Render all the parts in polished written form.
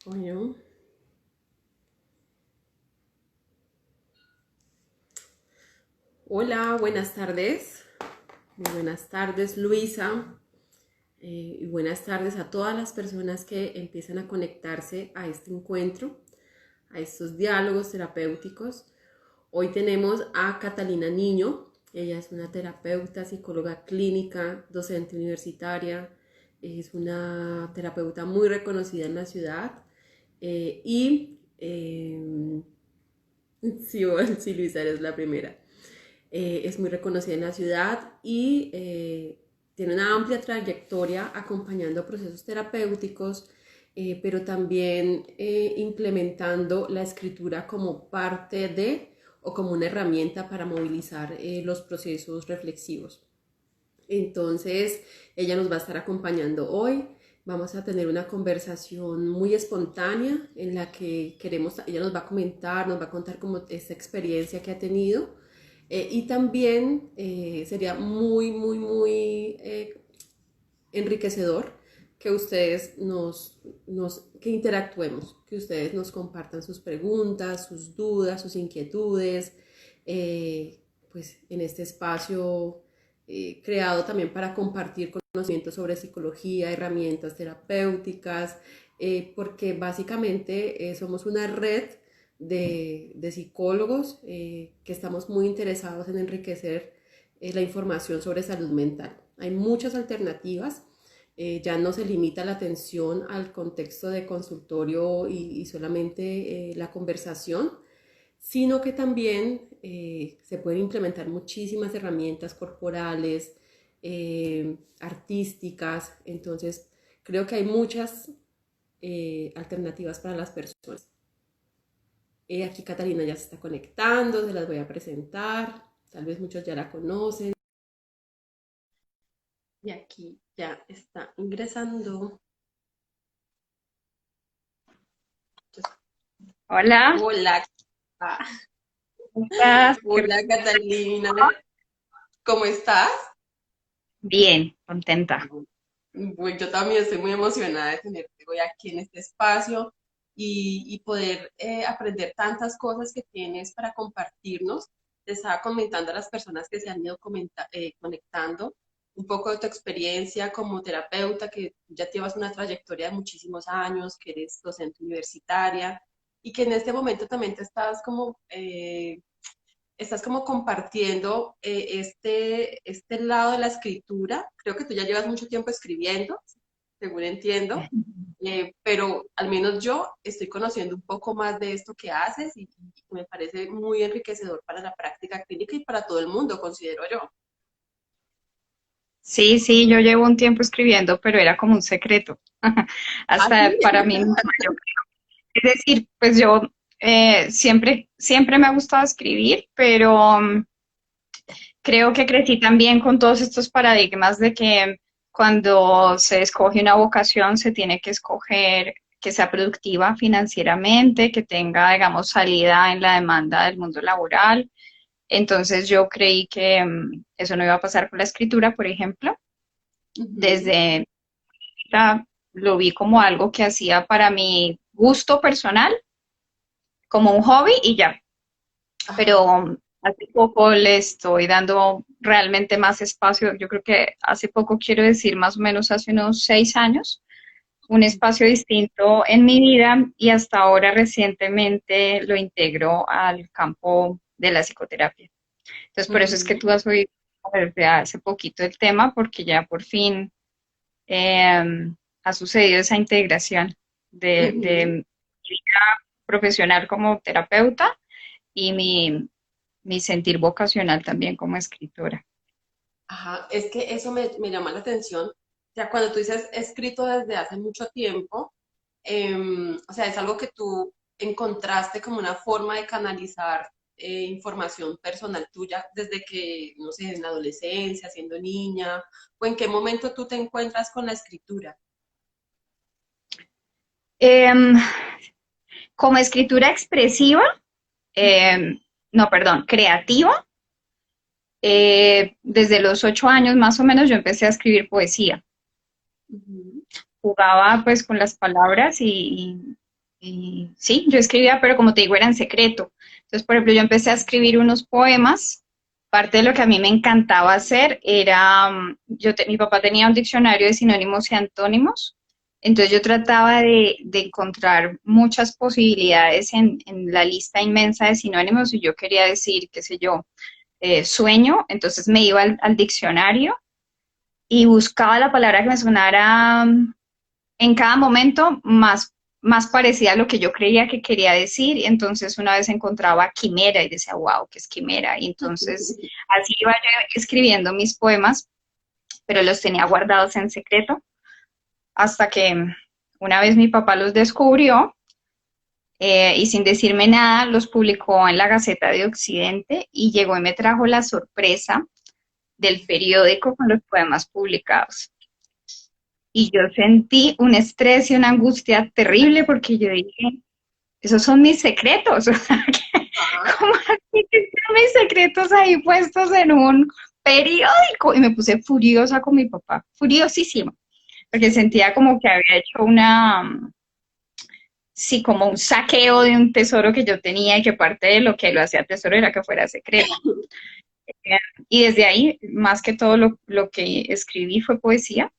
Bueno, hola, buenas tardes. Muy buenas tardes, Luisa. Y buenas tardes a todas las personas que empiezan a conectarse a este encuentro, a estos diálogos terapéuticos. Hoy tenemos a Catalina Niño. Ella es una terapeuta, psicóloga clínica, docente universitaria. Es una terapeuta muy reconocida en la ciudad. Y sí, bueno, sí, Luisa, eres la primera. Es muy reconocida en la ciudad y tiene una amplia trayectoria acompañando procesos terapéuticos, pero también implementando la escritura como parte de o como una herramienta para movilizar los procesos reflexivos. Entonces, ella nos va a estar acompañando hoy. Vamos a tener una conversación muy espontánea en la que ella nos va a comentar, nos va a contar como esta experiencia que ha tenido. Y también sería muy enriquecedor que ustedes que interactuemos, que ustedes nos compartan sus preguntas, sus dudas, sus inquietudes, eh, pues en este espacio creado también para compartir conocimientos sobre psicología, herramientas terapéuticas, porque básicamente somos una red de psicólogos que estamos muy interesados en enriquecer la información sobre salud mental. Hay muchas alternativas, ya no se limita la atención al contexto de consultorio y solamente la conversación, sino que también se pueden implementar muchísimas herramientas corporales, artísticas. Entonces creo que hay muchas alternativas para las personas. Aquí Catalina ya se está conectando, se las voy a presentar, tal vez muchos ya la conocen. Y aquí ya está ingresando. Entonces, Hola, hola, ah, ¿cómo estás? hola Catalina, ¿cómo estás? Bien, contenta. Bueno, yo también estoy muy emocionada de tenerte hoy aquí en este espacio y poder aprender tantas cosas que tienes para compartirnos. Te estaba comentando a las personas que se han ido conectando un poco de tu experiencia como terapeuta, que ya llevas una trayectoria de muchísimos años, que eres docente universitaria y que en este momento también te estás como compartiendo este lado de la escritura. Creo que tú ya llevas mucho tiempo escribiendo, según entiendo, pero al menos yo estoy conociendo un poco más de esto que haces y me parece muy enriquecedor para la práctica clínica y para todo el mundo, considero yo. Sí, sí, yo llevo un tiempo escribiendo, pero era como un secreto. ¿Ah, Hasta sí? para mí misma, yo creo. Es decir, pues yo siempre me ha gustado escribir, pero creo que crecí también con todos estos paradigmas de que cuando se escoge una vocación se tiene que escoger que sea productiva financieramente, que tenga, digamos, salida en la demanda del mundo laboral. Entonces yo creí que eso no iba a pasar con la escritura, por ejemplo. Ujú. Desde lo vi como algo que hacía para mi gusto personal, como un hobby y ya. Pero Ajá. hace poco le estoy dando realmente más espacio. Yo creo que hace poco, quiero decir, más o menos hace unos 6 años, un espacio distinto en mi vida y hasta ahora recientemente lo integro al campo de la psicoterapia. Entonces, por eso es que Ujú. tú has oído desde hace poquito el tema, porque ya por fin ha sucedido esa integración de Ujú. mi vida profesional como terapeuta y mi sentir vocacional también como escritora. Ajá, es que eso me llama la atención. O sea, cuando tú dices escrito desde hace mucho tiempo, o sea, es algo que tú encontraste como una forma de canalizar información personal tuya desde que, no sé, en la adolescencia, siendo niña, o en qué momento tú te encuentras con la escritura. Em, Como escritura expresiva, Ujú. no, perdón, creativa, desde los 8 años más o menos yo empecé a escribir poesía. Ujú. Jugaba pues con las palabras y sí, yo escribía, pero como te digo, era en secreto. Entonces, por ejemplo, yo empecé a escribir unos poemas. Parte de lo que a mí me encantaba hacer era, mi papá tenía un diccionario de sinónimos y antónimos, entonces yo trataba de encontrar muchas posibilidades en la lista inmensa de sinónimos y yo quería decir, qué sé yo, sueño, entonces me iba al diccionario y buscaba la palabra que me sonara en cada momento más parecida a lo que yo creía que quería decir. Y entonces una vez encontraba quimera y decía, wow, ¿qué es quimera? Y entonces así iba yo escribiendo mis poemas, pero los tenía guardados en secreto hasta que una vez mi papá los descubrió y sin decirme nada los publicó en la Gaceta de Occidente y llegó y me trajo la sorpresa del periódico con los poemas publicados. Y yo sentí un estrés y una angustia terrible porque yo dije, esos son mis secretos, o sea, Ajá. ¿cómo así que están mis secretos ahí puestos en un periódico? Y me puse furiosa con mi papá, furiosísima, porque sentía como que había hecho sí, como un saqueo de un tesoro que yo tenía y que parte de lo que lo hacía tesoro era que fuera secreto. Y desde ahí, más que todo lo que escribí fue poesía.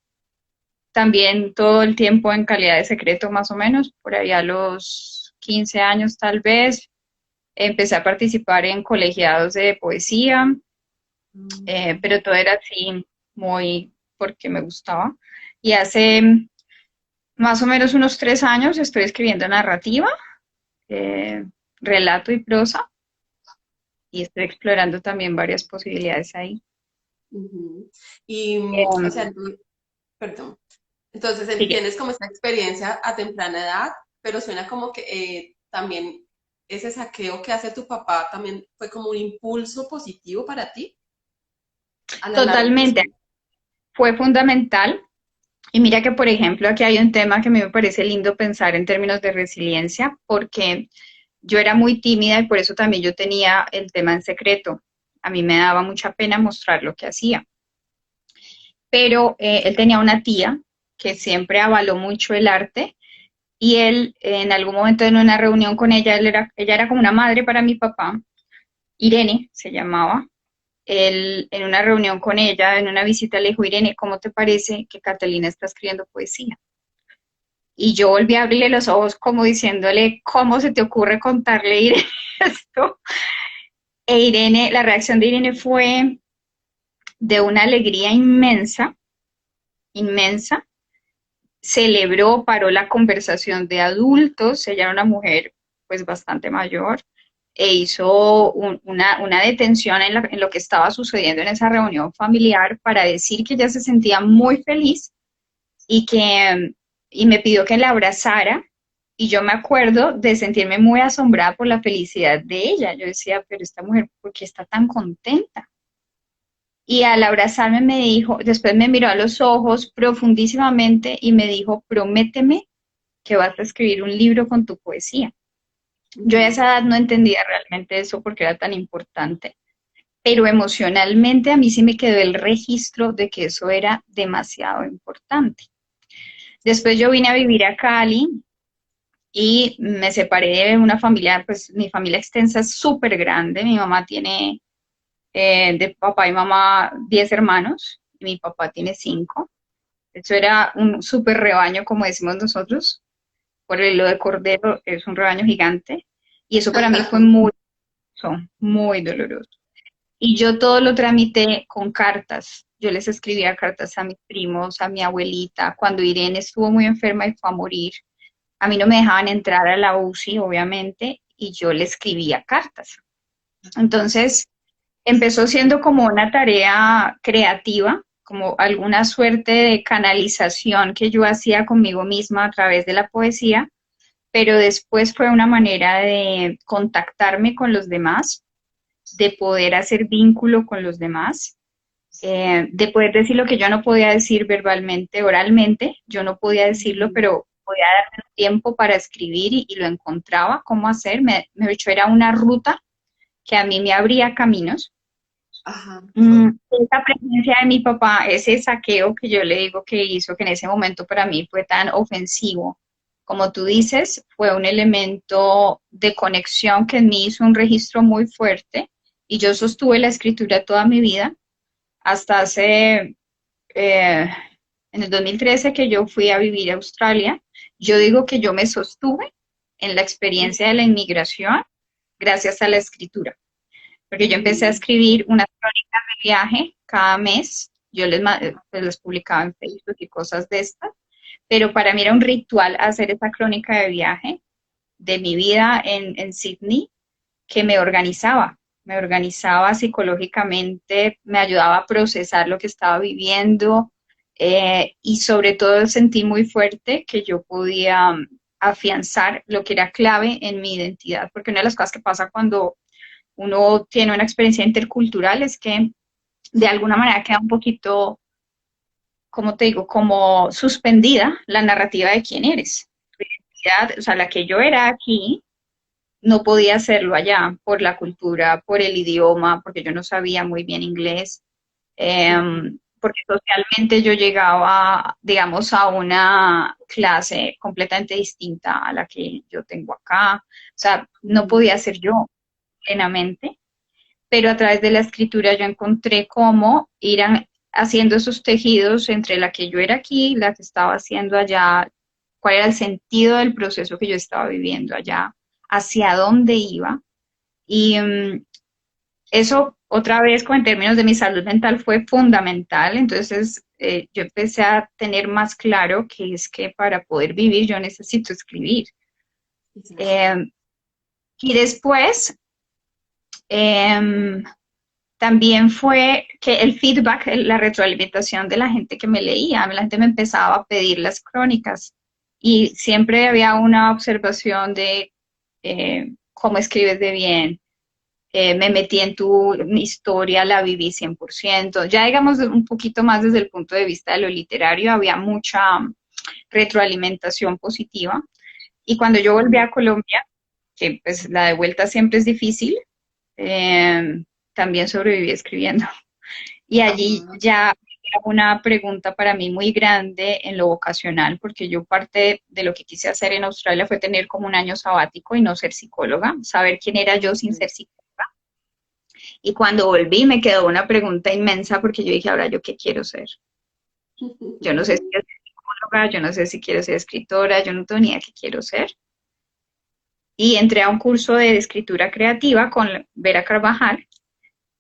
También todo el tiempo en calidad de secreto, más o menos, por allá a los 15 años tal vez, empecé a participar en colegiados de poesía, Mm. pero todo era así muy porque me gustaba. Y hace más o menos unos 3 años estoy escribiendo narrativa, eh, relato y prosa, y estoy explorando también varias posibilidades ahí. Ujú. Y, o sea, Eh, perdón. Entonces, Sigue. tienes como esta experiencia a temprana edad, pero suena como que también ese saqueo que hace tu papá también fue como un impulso positivo para ti a la larga. Totalmente, fue fundamental. Y mira que, por ejemplo, aquí hay un tema que a mí me parece lindo pensar en términos de resiliencia, porque yo era muy tímida y por eso también yo tenía el tema en secreto. A mí me daba mucha pena mostrar lo que hacía. Pero él tenía una tía que siempre avaló mucho el arte y él en algún momento en una reunión con ella, ella era como una madre para mi papá, Irene se llamaba. Él, en una reunión con ella, en una visita, le dijo, Irene, ¿cómo te parece que Catalina está escribiendo poesía? Y yo volví a abrirle los ojos como diciéndole, ¿cómo se te ocurre contarle a Irene esto? E Irene, la reacción de Irene fue de una alegría inmensa, inmensa. Celebró, paró la conversación de adultos, ella era una mujer pues bastante mayor, e hizo una detención en lo que estaba sucediendo en esa reunión familiar para decir que ella se sentía muy feliz y que y me pidió que la abrazara y yo me acuerdo de sentirme muy asombrada por la felicidad de ella. Yo decía, pero esta mujer, ¿por qué está tan contenta? Y al abrazarme me dijo, después me miró a los ojos profundísimamente y me dijo, prométeme que vas a escribir un libro con tu poesía. Yo a esa Ujú. edad no entendía realmente eso porque era tan importante, pero emocionalmente a mí sí me quedó el registro de que eso era demasiado importante. Después yo vine a vivir a Cali y me separé de una familia, pues mi familia extensa es súper grande, mi mamá tiene de papá y mamá 10 hermanos, y mi papá tiene 5. Eso era un súper rebaño, como decimos nosotros, por lo de Cordero, es un rebaño gigante, y eso para mí fue muy doloroso. Y yo todo lo tramité con cartas. Yo les escribía cartas a mis primos, a mi abuelita. Cuando Irene estuvo muy enferma y fue a morir, a mí no me dejaban entrar a la UCI, obviamente, y yo le escribía cartas. Entonces, empezó siendo como una tarea creativa, como alguna suerte de canalización que yo hacía conmigo misma a través de la poesía, pero después fue una manera de contactarme con los demás, de poder hacer vínculo con los demás, de poder decir lo que yo no podía decir verbalmente, oralmente, yo no podía decirlo, Ujú. pero podía darme tiempo para escribir y lo encontraba cómo hacer, me hecho era una ruta que a mí me abría caminos Ajá. Esa presencia de mi papá, ese saqueo que yo le digo que hizo, que en ese momento para mí fue tan ofensivo, como tú dices, fue un elemento de conexión que en mí hizo un registro muy fuerte y yo sostuve la escritura toda mi vida hasta hace, eh, en el 2013 que yo fui a vivir a Australia. Yo digo que yo me sostuve en la experiencia de la inmigración gracias a la escritura, porque yo empecé a Ujú. escribir unas crónicas de viaje cada mes, yo pues les publicaba en Facebook y cosas de estas, pero para mí era un ritual hacer esa crónica de viaje de mi vida en Sydney, que me organizaba psicológicamente, me ayudaba a procesar lo que estaba viviendo, y sobre todo sentí muy fuerte que yo podía afianzar lo que era clave en mi identidad, porque una de las cosas que pasa cuando uno tiene una experiencia intercultural es que de alguna manera queda un poquito, como te digo, como suspendida la narrativa de quién eres. O sea, la que yo era aquí no podía hacerlo allá por la cultura, por el idioma, porque yo no sabía muy bien inglés, porque socialmente yo llegaba, digamos, a una clase completamente distinta a la que yo tengo acá. O sea, no Ujú. podía ser yo plenamente, pero a través de la escritura yo encontré cómo ir haciendo esos tejidos entre la que yo era aquí, la que estaba haciendo allá, cuál era el sentido del proceso que yo estaba viviendo allá, hacia dónde iba. Y eso, otra vez, con en términos de mi salud mental, fue fundamental. Entonces, yo empecé a tener más claro que es que para poder vivir yo necesito escribir. Exacto. Eh, y después, eh, también fue que el feedback, la retroalimentación de la gente que me leía, la gente me empezaba a pedir las crónicas y siempre había una observación de cómo escribes de bien, me metí en tu historia, la viví 100%. Ya digamos un poquito más desde el punto de vista de lo literario, había mucha retroalimentación positiva. Y cuando yo volví Ujú. a Colombia, que pues la de vuelta siempre es difícil, eh, también sobreviví escribiendo. Y allí Ajá. ya era una pregunta para mí muy grande en lo vocacional, porque yo parte de lo que quise hacer en Australia fue tener como un año sabático y no ser psicóloga, saber quién era yo sin ser Ok. psicóloga. Y cuando volví me quedó una pregunta inmensa porque yo dije, ahora yo qué quiero ser. Yo no sé si quiero ser psicóloga, yo no sé si quiero ser escritora, yo no tengo ni idea qué quiero ser. Y entré a un curso de escritura creativa con Vera Carvajal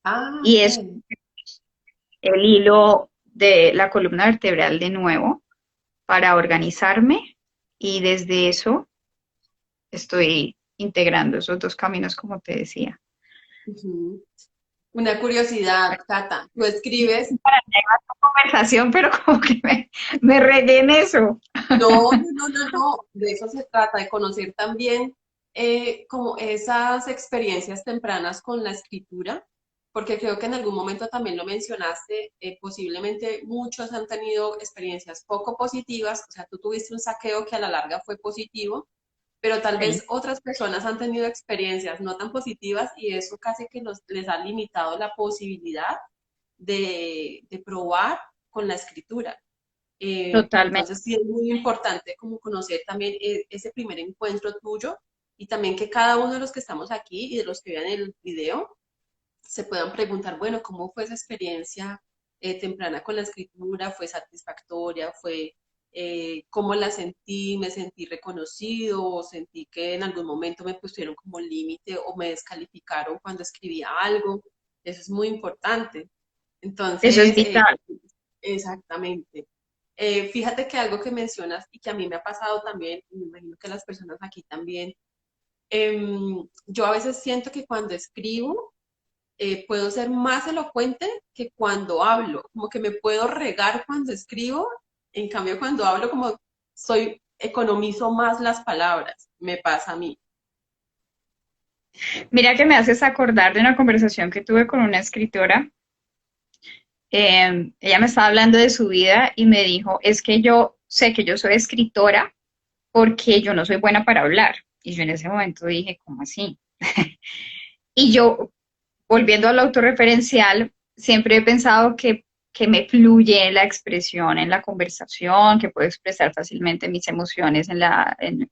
Ah, y es ok. el hilo de la columna vertebral de nuevo para organizarme y desde eso estoy integrando esos dos caminos, como te decía. Ujú. Una curiosidad, Cata. Tú escribes. Para llevar la conversación, pero como que me regué en eso. No, no, no, no, no. De eso se trata, de conocer también como esas experiencias tempranas con la escritura, porque creo que en algún momento también lo mencionaste, posiblemente muchos han tenido experiencias poco positivas, o sea, tú tuviste un saqueo que a la larga fue positivo, pero tal vez Sí, otras personas han tenido experiencias no tan positivas y eso casi que les ha limitado la posibilidad de probar con la escritura. totalmente. Entonces sí es muy importante como conocer también ese primer encuentro tuyo y también que cada uno de los que estamos aquí y de los que vean el video se puedan preguntar, bueno, ¿cómo fue esa experiencia temprana con la escritura? ¿Fue satisfactoria? ¿Fue cómo la sentí? ¿Me sentí reconocido? ¿O sentí que en algún momento me pusieron como límite o me descalificaron cuando escribía algo? Eso es muy importante. Eso es Entonces, vital. exactamente. Fíjate que algo que mencionas y que a mí me ha pasado también, y me imagino que a las personas aquí también, yo a veces siento que cuando escribo puedo ser más elocuente que cuando hablo, como que me puedo regar cuando escribo, en cambio cuando hablo como economizo más las palabras, me pasa a mí. Mira que me haces acordar de una conversación que tuve con una escritora. Ella me estaba hablando de su vida y me dijo, es que yo sé que yo soy escritora porque yo no soy buena para hablar. Y yo en ese momento dije, ¿cómo así? Y yo, volviendo a lo autorreferencial, siempre he pensado que me fluye la expresión en la conversación, que puedo expresar fácilmente mis emociones en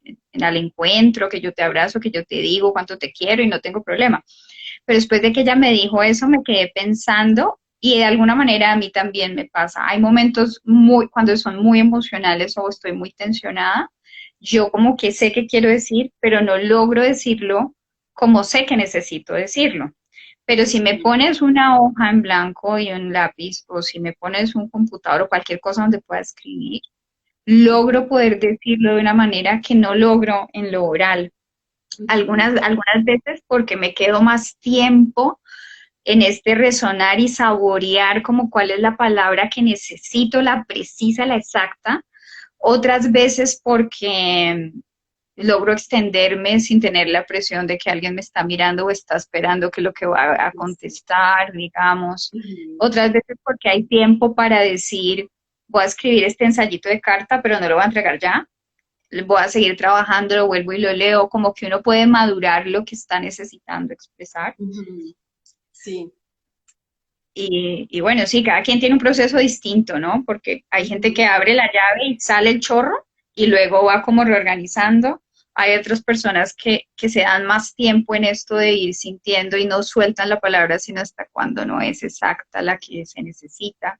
el encuentro, que yo te abrazo, que yo te digo cuánto te quiero y no tengo problema. Pero después de que ella me dijo eso, me quedé pensando y de alguna manera a mí también me pasa. Hay momentos cuando son muy emocionales o estoy muy tensionada, yo como que sé que quiero decir, pero no logro decirlo como sé que necesito decirlo. Pero si me pones una hoja en blanco y un lápiz, o si me pones un computador o cualquier cosa donde pueda escribir, logro poder decirlo de una manera que no logro en lo oral. Algunas veces porque me quedo más tiempo en este resonar y saborear como cuál es la palabra que necesito, la precisa, la exacta. Otras veces porque logro extenderme sin tener la presión de que alguien me está mirando o está esperando que lo que va a contestar, digamos. Ujú. Otras veces porque hay tiempo para decir, voy a escribir este ensayito de carta, pero no lo voy a entregar ya. Voy a seguir trabajando, lo vuelvo y lo leo, como que uno puede madurar lo que está necesitando expresar. Ujú. Sí. Y bueno, sí, cada quien tiene un proceso distinto, ¿no? Porque hay gente que Ujú. abre la llave y sale el chorro y luego va como reorganizando. Hay otras personas que se dan más tiempo en esto de ir sintiendo y no sueltan la palabra sino hasta cuando no es exacta la que se necesita.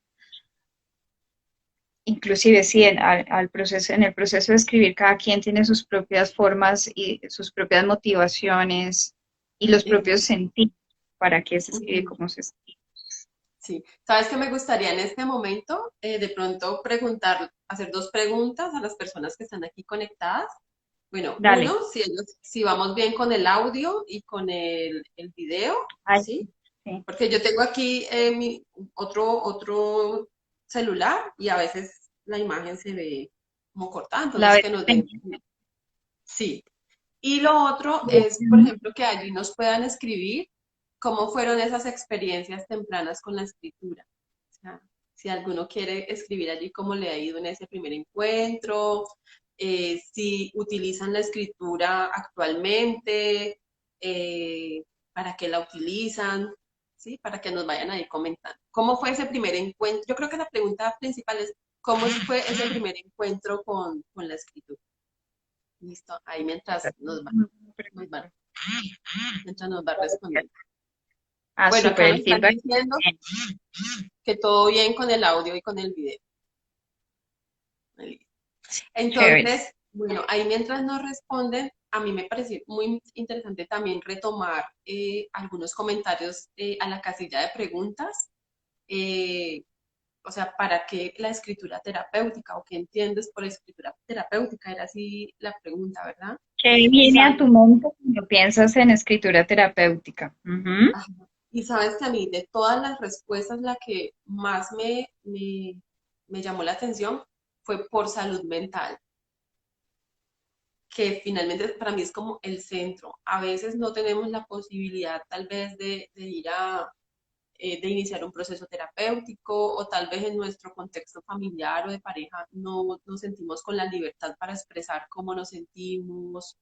Inclusive sí, en el proceso de escribir cada quien tiene sus propias formas y sus propias motivaciones y los propios Exacto. sentidos para qué se escribe, Ujú. cómo se escribe. Sí. ¿Sabes qué me gustaría en este momento? De pronto preguntar, hacer dos preguntas a las personas que están aquí conectadas. Bueno, Dale. uno, si vamos bien con el audio y con el video, Ay, ¿sí? sí. Porque yo tengo aquí otro celular y a veces la imagen se ve como cortada, La entonces vez que nos den. pendiente. Sí. Y lo otro es, por ejemplo, que allí nos puedan escribir cómo fueron esas experiencias tempranas con la escritura. O sea, si alguno quiere escribir allí cómo le ha ido en ese primer encuentro, si utilizan la escritura actualmente, para qué la utilizan, ¿sí? Para que nos vayan ahí comentando. ¿Cómo fue ese primer encuentro? Yo creo que la pregunta principal es, ¿cómo fue ese primer encuentro con la escritura? Listo, ahí nos va, mientras nos va respondiendo. Ah, Bueno, súper, acá nos el están feedback. diciendo Bien. que todo bien con el audio y con el video. Chévere. Entonces, bueno, ahí mientras nos responden, a mí me pareció muy interesante también retomar algunos comentarios a la casilla de preguntas. eh, o sea, ¿para qué la escritura terapéutica o qué entiendes por escritura terapéutica? Era así la pregunta, ¿verdad? ¿Qué Y viene a sabes, tu mente cuando piensas en escritura terapéutica? Ujú. ajá, y sabes que a mí de todas las respuestas la que más me llamó la atención fue por salud mental, que finalmente para mí es como el centro. A veces no tenemos la posibilidad tal vez de ir de iniciar un proceso terapéutico o tal vez en nuestro contexto familiar o de pareja no nos sentimos con la libertad para expresar cómo nos sentimos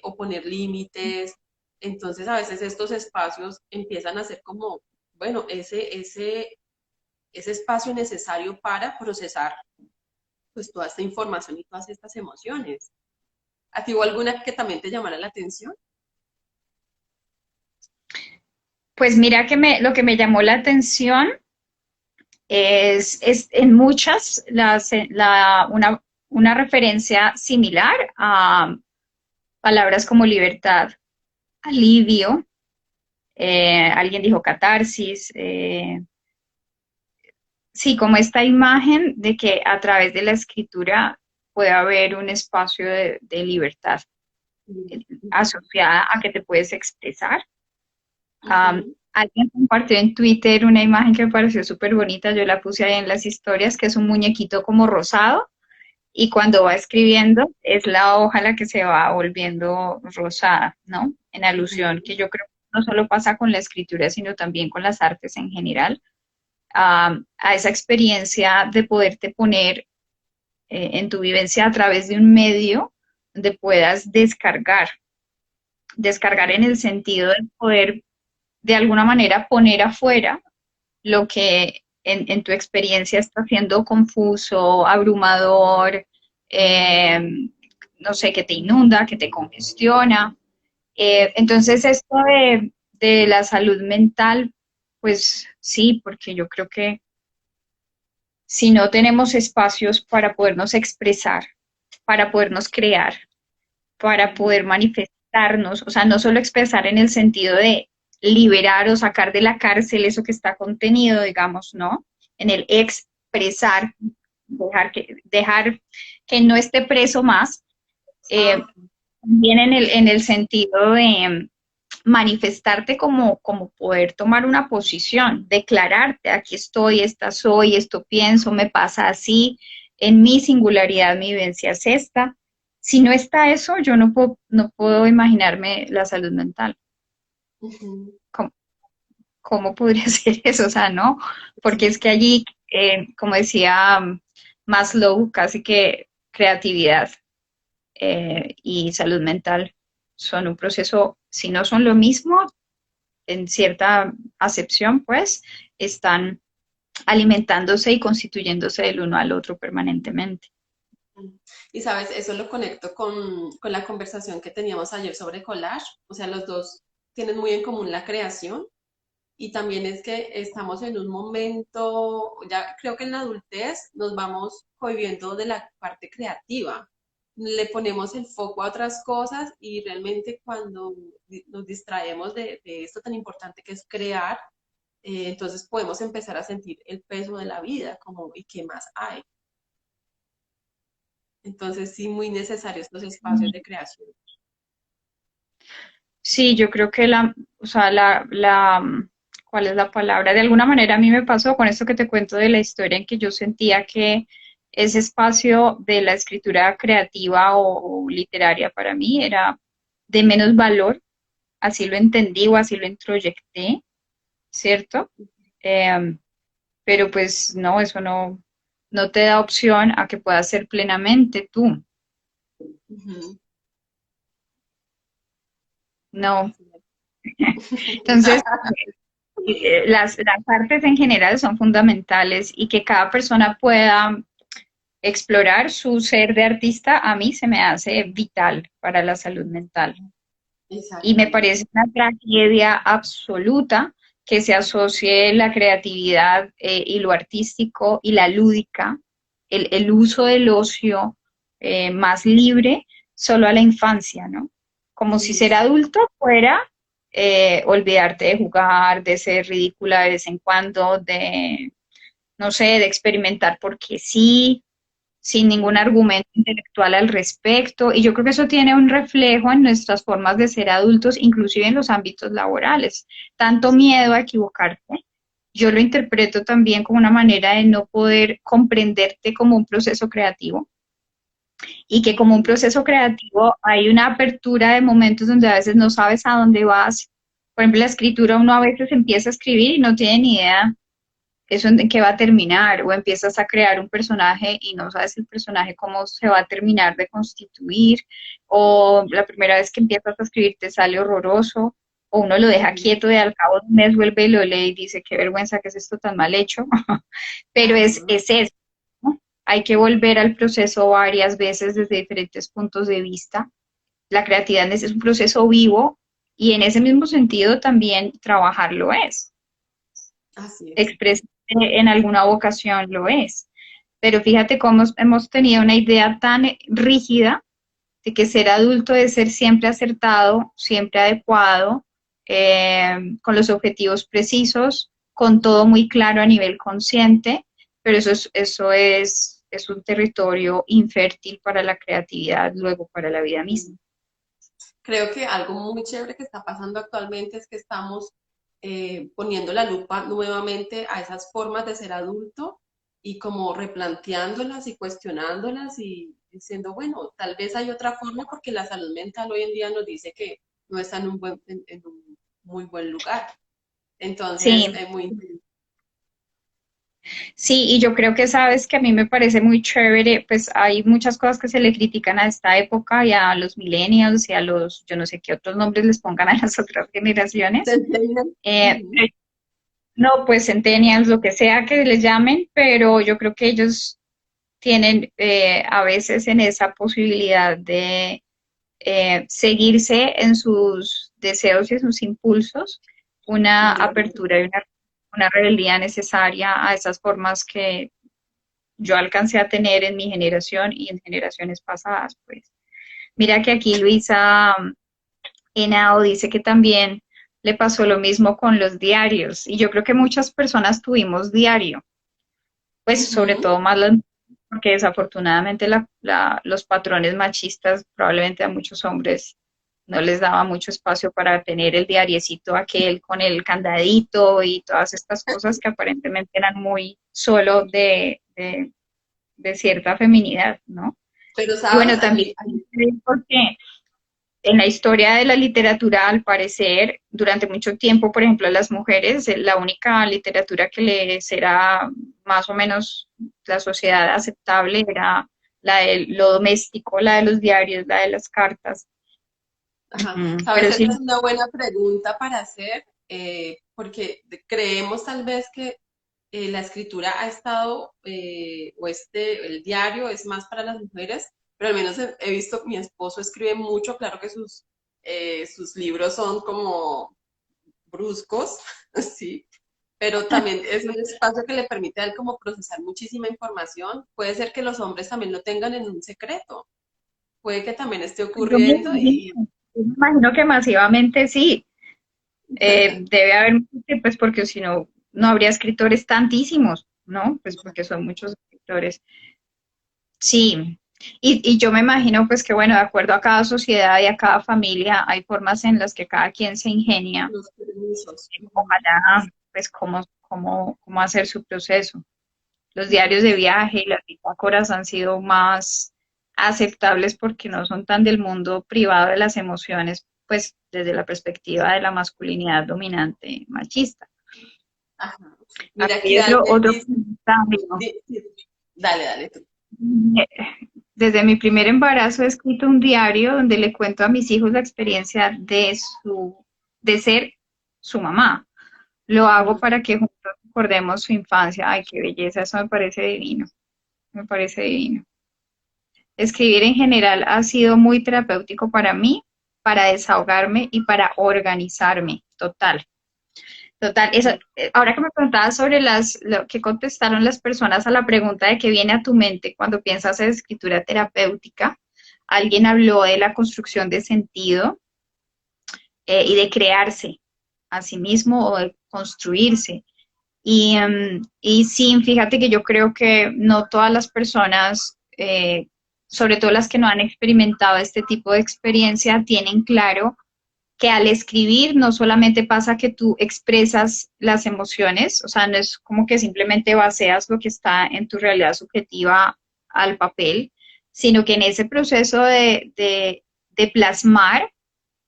o poner límites. Entonces a veces estos espacios empiezan a ser como, bueno, ese espacio necesario para procesar pues toda esta información y todas estas emociones. ¿A ti hubo alguna que también te llamara la atención? Pues mira que lo que me llamó la atención es en muchas una referencia similar a palabras como libertad, alivio, alguien dijo catarsis, sí, como esta imagen de que a través de la escritura puede haber un espacio de libertad asociada a que te puedes expresar. Ujú. Alguien compartió en Twitter una imagen que me pareció súper bonita, yo la puse ahí en las historias, que es un muñequito como rosado y cuando va escribiendo es la hoja la que se va volviendo rosada, ¿no? En alusión, Ujú. que yo creo que no solo pasa con la escritura, sino también con las artes en general, a esa experiencia de poderte poner en tu vivencia a través de un medio donde puedas descargar en el sentido de poder de alguna manera poner afuera lo que en tu experiencia está siendo confuso, abrumador, eh, no sé, que te inunda, que te congestiona. Entonces, esto de la salud mental, pues sí, porque yo creo que si no tenemos espacios para podernos expresar, para podernos crear, para poder manifestarnos, o sea, no solo expresar en el sentido de liberar o sacar de la cárcel eso que está contenido, digamos, ¿no? En el expresar, dejar que no esté preso más, Ah, también en el sentido de manifestarte como poder tomar una posición, declararte, aquí estoy, esta soy, esto pienso, me pasa así, en mi singularidad mi vivencia es esta. Si no está eso, yo no puedo imaginarme la salud mental. ujú, ¿Cómo, cómo podría ser eso? O sea, no, porque es sí. que allí, como decía Maslow, casi que creatividad y salud mental son un proceso, si no son lo mismo, en cierta acepción, pues, están alimentándose y constituyéndose el uno al otro permanentemente. Y sabes, eso lo conecto con la conversación que teníamos ayer sobre collage. O sea, los dos tienen muy en común la creación y también es que estamos en un momento, ya creo que en la adultez nos vamos cohibiendo de la parte creativa. Le ponemos el foco a otras cosas y realmente cuando nos distraemos de esto tan importante que es crear, entonces podemos empezar a sentir el peso de la vida, como, ¿y qué más hay? Entonces, sí, muy necesarios los espacios de creación. Sí, yo creo que o sea, ¿cuál es la palabra? De alguna manera a mí me pasó con esto que te cuento de la historia en que yo sentía que ese espacio de la escritura creativa o literaria para mí era de menos valor, así lo entendí o así lo introyecté, ¿cierto? Eh, pero pues no, eso no te da opción a que puedas ser plenamente tú. Ujú, No. así es. Entonces, las artes en general son fundamentales y que cada persona pueda explorar su ser de artista, a mí se me hace vital para la salud mental. Y me Exactamente. parece una tragedia absoluta que se asocie la creatividad y lo artístico y la lúdica, el uso del ocio más libre, solo a la infancia, ¿no? Como si ser Sí. adulto fuera olvidarte de jugar, de ser ridícula de vez en cuando, de, no sé, de experimentar porque sí, sin ningún Ujú. argumento intelectual al respecto. Y yo creo que eso tiene un reflejo en nuestras formas de ser adultos, inclusive en los ámbitos laborales. Tanto miedo a equivocarte. Yo lo interpreto también como una manera de no poder comprenderte como un proceso creativo y que como un Sí. proceso creativo hay una apertura de momentos donde a veces no sabes a dónde vas. Por ejemplo, la escritura, uno a veces empieza a escribir y no tiene ni idea eso en qué va a terminar, o empiezas a crear un personaje y no sabes el personaje cómo se va a terminar de constituir, o la primera vez que empiezas a escribir te sale horroroso, o uno lo deja Ujú. quieto y al cabo de un mes vuelve y lo lee y dice, qué vergüenza que es esto tan mal hecho, pero Ajá. es eso, ¿no? Hay que volver al proceso varias veces desde diferentes puntos de vista. La creatividad es un proceso vivo y en ese mismo sentido también trabajar lo es, Así es. expresar en alguna vocación lo es. Pero fíjate cómo hemos tenido una idea tan rígida de que ser adulto es ser siempre acertado, siempre adecuado, con los objetivos precisos, con todo muy claro a nivel consciente, pero es un territorio infértil para la creatividad, luego para la vida misma. Sí. Creo que algo muy chévere que está pasando actualmente es que estamos poniendo la lupa nuevamente a esas formas de ser adulto y como replanteándolas y cuestionándolas y diciendo, bueno, tal vez hay otra forma porque la salud mental hoy en día nos dice que no está en un muy buen lugar. Entonces, Sí, es muy... Sí, y yo creo que sabes que a mí me parece muy chévere, pues hay muchas cosas que se le critican a esta época y a los millennials y a los, yo no sé qué otros nombres les pongan a las otras generaciones. Centennial. Ujú. Pero no, pues centennials, lo que sea que les llamen, pero yo creo que ellos tienen a veces en esa posibilidad de seguirse en sus deseos y en sus impulsos, una apertura y una rebeldía necesaria a esas formas que yo alcancé a tener en mi generación y en generaciones pasadas, pues. Mira que aquí Luisa Henao dice que también le pasó lo mismo con los diarios, y yo creo que muchas personas tuvimos diario, pues sobre Ujú. todo más las, porque desafortunadamente los patrones machistas probablemente a muchos hombres no les daba mucho espacio para tener el diariecito aquel con el candadito y todas estas cosas que aparentemente eran muy solo de cierta feminidad, ¿no? Pero, Y ¿sabes? bueno, también porque en la historia de la literatura, al parecer, durante mucho tiempo, por ejemplo, a las mujeres, la única literatura que les era más o menos la sociedad aceptable era la de lo doméstico, la de los diarios, la de las cartas. Ajá. Pero ¿Sabes? Esa sí, es una buena pregunta para hacer, porque creemos tal vez que la escritura ha estado, el diario es más para las mujeres, pero al menos he visto, mi esposo escribe mucho, claro que sus libros son como bruscos, sí, pero también es un espacio que le permite a él como procesar muchísima información. Puede ser que los hombres también lo tengan en un secreto, puede que también esté ocurriendo y yo me imagino que masivamente sí. Debe haber, pues porque si no, no habría escritores tantísimos, ¿no? Pues porque son muchos escritores. Sí, y yo me imagino pues que bueno, de acuerdo a cada sociedad y a cada familia, hay formas en las que cada quien se ingenia, los permisos. ojalá pues cómo hacer su proceso. Los diarios de viaje y las bitácoras han sido más aceptables porque no son tan del mundo privado de las emociones, pues desde la perspectiva de la masculinidad dominante machista. Ajá. Mira, Aquí aquí hay Daniel otro dice, comentario. sí, dale, dale tú. Desde mi primer embarazo he escrito un diario donde le cuento a mis hijos la experiencia de ser su mamá. Lo hago para que juntos recordemos su infancia. Ay, qué belleza, eso me parece divino, me parece divino. Escribir en general ha sido muy terapéutico para mí, para desahogarme y para organizarme, total. Total, eso, ahora que me preguntabas sobre lo que contestaron las personas a la pregunta de qué viene a tu mente cuando piensas en escritura terapéutica, alguien habló de la construcción de sentido y de crearse a sí mismo o de construirse. Y sí, fíjate que yo creo que no todas las personas, sobre todo las que no han experimentado este tipo de experiencia, tienen claro que al escribir no solamente pasa que tú expresas las emociones, o sea, no es como que simplemente baseas lo que está en tu realidad subjetiva al papel, sino que en ese proceso de plasmar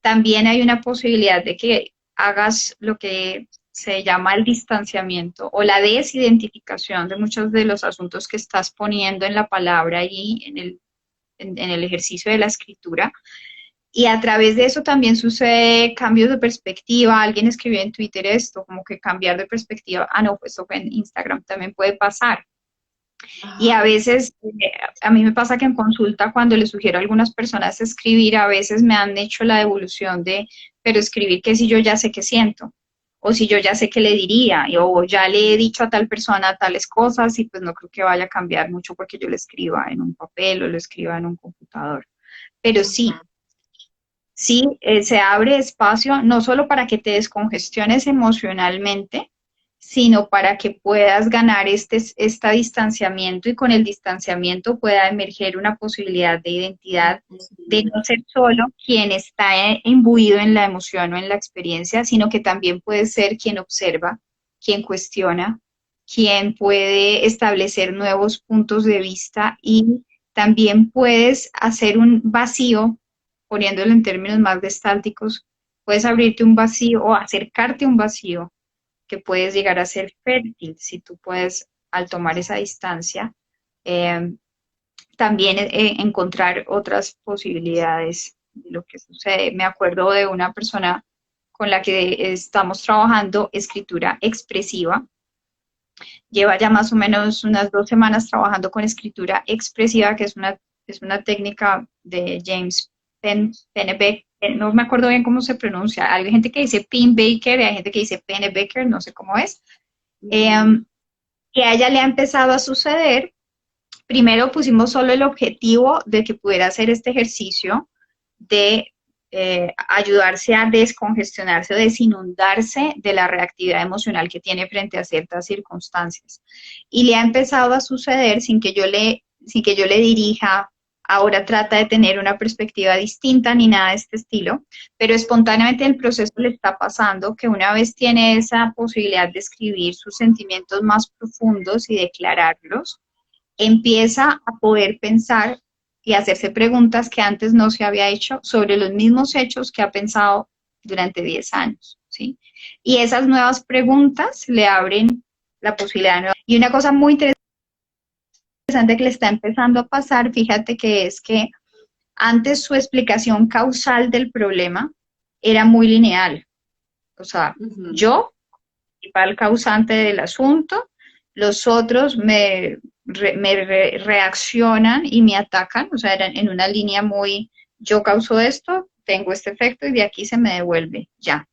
también hay una posibilidad de que hagas lo que se llama el distanciamiento o la desidentificación de muchos de los asuntos que estás poniendo en la palabra y en el ejercicio de la escritura, y a través de eso también sucede cambios de perspectiva. Alguien escribió en Twitter esto, como que cambiar de perspectiva. Ah, no, pues esto en Instagram también puede pasar. Y a Ajá. veces, a mí me pasa que en consulta, cuando les sugiero a algunas personas escribir, a veces me han hecho la devolución de, pero escribir que si yo ya sé qué siento, o si yo ya sé qué le diría, o ya le he dicho a tal persona tales cosas, y pues no creo que vaya a cambiar mucho porque yo lo escriba en un papel o lo escriba en un computador. Pero sí, Ajá. sí, se abre espacio no solo para que te descongestiones emocionalmente, sino para que puedas ganar este distanciamiento y con el distanciamiento pueda emerger una posibilidad de Una identidad, de posibilidad. no ser solo quien está imbuido en la emoción o en la experiencia, sino que también puede ser quien observa, quien cuestiona, quien puede establecer nuevos puntos de vista y también puedes hacer un vacío, poniéndolo en términos más gestálticos, puedes abrirte un vacío o acercarte a un vacío que puedes llegar a ser fértil si tú puedes al tomar esa distancia, eh, también encontrar otras posibilidades de lo que sucede. Me acuerdo de una persona con la que estamos trabajando escritura expresiva. Lleva ya más o menos unas 2 semanas trabajando con escritura expresiva, que es una técnica de James Pennebaker, no me acuerdo bien cómo se pronuncia. Hay gente que dice Pennebaker, hay gente que dice Pennebaker, no sé cómo es. Que a ella le ha empezado a suceder. Primero pusimos solo el objetivo de que pudiera hacer este ejercicio de ayudarse a descongestionarse o desinundarse de la reactividad emocional que tiene frente a ciertas circunstancias. Y le ha empezado a suceder sin que yo le dirija, ahora trata de tener una perspectiva distinta ni nada de este estilo, pero espontáneamente en el proceso le está pasando que una vez tiene esa posibilidad de escribir sus sentimientos más profundos y declararlos, empieza a poder pensar y hacerse preguntas que antes no se había hecho sobre los mismos hechos que ha pensado durante 10 años, ¿sí? Y esas nuevas preguntas le abren la posibilidad de nueva. Y una cosa muy interesante que le está empezando a pasar, fíjate que es que antes su explicación causal del problema era muy lineal. O sea, yo, principal causante del asunto, los otros reaccionan y me atacan, o sea, eran en una línea muy, yo causo esto, tengo este efecto y de aquí se me devuelve, ya.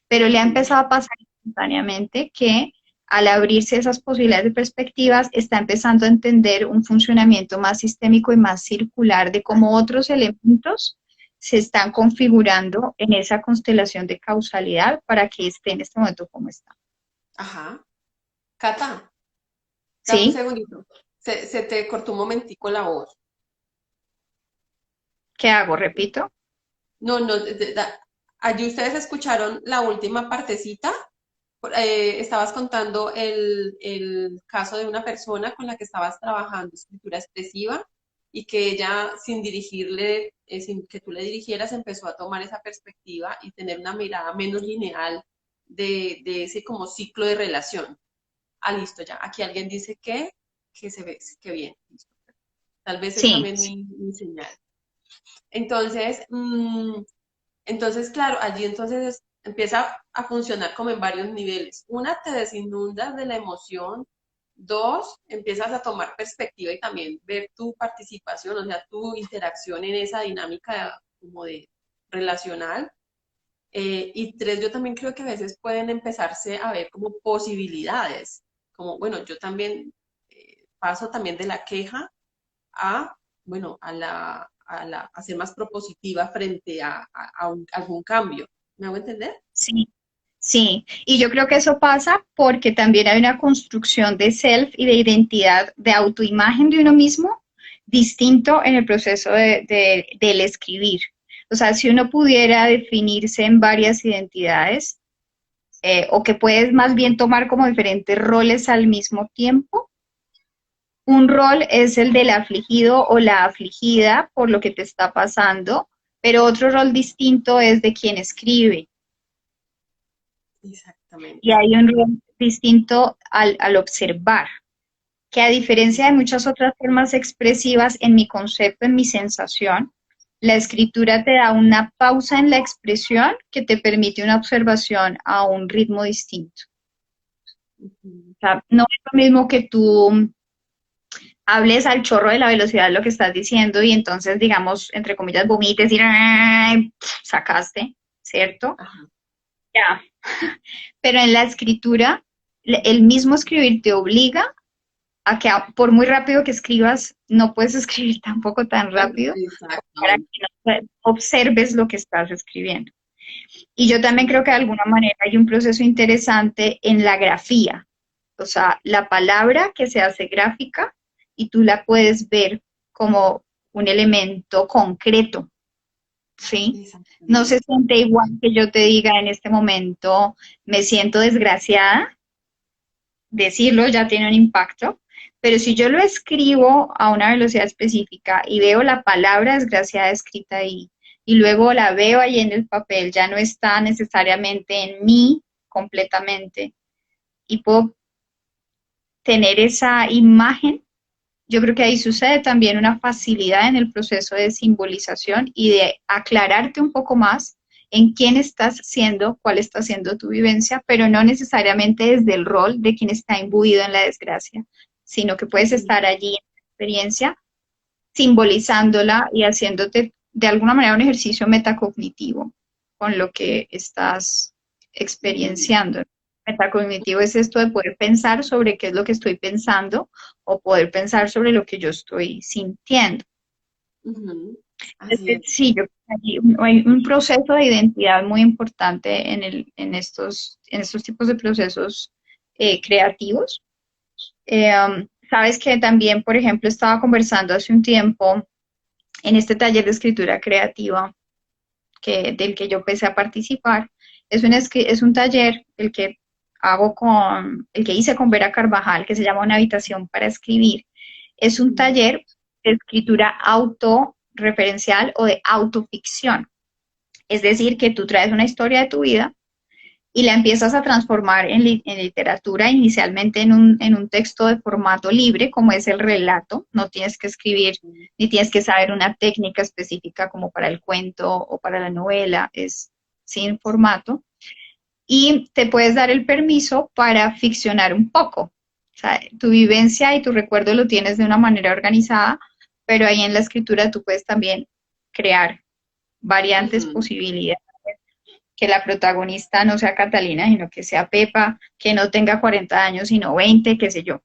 Pero le ha empezado a pasar instantáneamente que al abrirse esas posibilidades de perspectivas, está empezando a entender un funcionamiento más sistémico y más circular de cómo otros elementos se están configurando en esa constelación de causalidad para que esté en este momento como está. Ajá. Cata, dame un ¿Sí? segundito. Se te cortó un momentico la voz. ¿Qué hago? ¿Repito? No, no, allí ustedes escucharon la última partecita. Estabas contando el caso de una persona con la que estabas trabajando escritura expresiva y que ella, sin dirigirle, sin que tú le dirigieras, empezó a tomar esa perspectiva y tener una mirada menos lineal de ese como ciclo de relación. Ah, listo, ya. Aquí alguien dice que se ve, que bien. Listo. Tal vez es Sí, también mi señal. Entonces, claro, allí entonces empieza a funcionar como en varios niveles. Una, te desinundas de la emoción. Dos, empiezas a tomar perspectiva y también ver tu participación, o sea, tu interacción en esa dinámica como de relacional. Y tres, yo también creo que a veces pueden empezarse a ver como posibilidades, como, bueno, yo también paso también de la queja a, bueno, a ser más propositiva frente a algún cambio. ¿Me hago entender? sí, sí. Y yo creo que eso pasa porque también hay una construcción de self y de identidad, de autoimagen de uno mismo distinto en el proceso del escribir. O sea, si uno pudiera definirse en varias identidades, o que puedes más bien tomar como diferentes roles al mismo tiempo. Un rol es el del afligido o la afligida por lo que te está pasando, pero otro rol distinto es de quien escribe. Y Exactamente. hay un rol distinto al observar, que a diferencia de muchas otras formas expresivas en mi concepto, en mi sensación, la escritura te da una pausa en la expresión que te permite una observación a un ritmo distinto. Ujú. O sea, no es lo mismo que tú hables al chorro de la velocidad de lo que estás diciendo y entonces, digamos, entre comillas, vomites y ¡ay! Sacaste, ¿cierto? Ajá. Ya. Pero en la escritura, el mismo escribir te obliga a que por muy rápido que escribas, no puedes escribir tampoco tan rápido para Exactamente. que no observes lo que estás escribiendo. Y yo también creo que de alguna manera hay un proceso interesante en la grafía, o sea, la palabra que se hace gráfica y tú la puedes ver como un elemento concreto, ¿sí? No se Exactamente. siente igual que yo te diga en este momento, me siento desgraciada, decirlo ya tiene un impacto, pero si yo lo escribo a una velocidad específica y veo la palabra desgraciada escrita ahí, y luego la veo ahí en el papel, ya no está necesariamente en mí completamente, y puedo tener esa imagen, yo creo que ahí sucede también una facilidad en el proceso de simbolización y de aclararte un poco más en quién estás siendo, cuál está siendo tu vivencia, pero no necesariamente desde el rol de quien está imbuido en la desgracia, sino que puedes estar allí en la experiencia simbolizándola y haciéndote de alguna manera un ejercicio metacognitivo con lo que estás experienciando. Metacognitivo es esto de poder pensar sobre qué es lo que estoy pensando o poder pensar sobre lo que yo estoy sintiendo. Ujú. Así Entonces, es. sí, yo creo que hay un proceso de identidad muy importante en estos tipos de procesos creativos. Sabes que también, por ejemplo, estaba conversando hace un tiempo en este taller de escritura creativa del que yo empecé a participar. Es un taller el que hice con Vera Carvajal, que se llama Una habitación para escribir. Es un Ujú. taller de escritura autorreferencial o de autoficción. Es decir, que tú traes una historia de tu vida y la empiezas a transformar en literatura, inicialmente en un texto de formato libre, como es el relato. No tienes que escribir, ni tienes que saber una técnica específica como para el cuento o para la novela, es sin formato. Y te puedes dar el permiso para ficcionar un poco. O sea, tu vivencia y tu recuerdo lo tienes de una manera organizada, pero ahí en la escritura tú puedes también crear variantes, Ujú. posibilidades, que la protagonista no sea Catalina, sino que sea Pepa, que no tenga 40 años, sino 20, qué sé yo.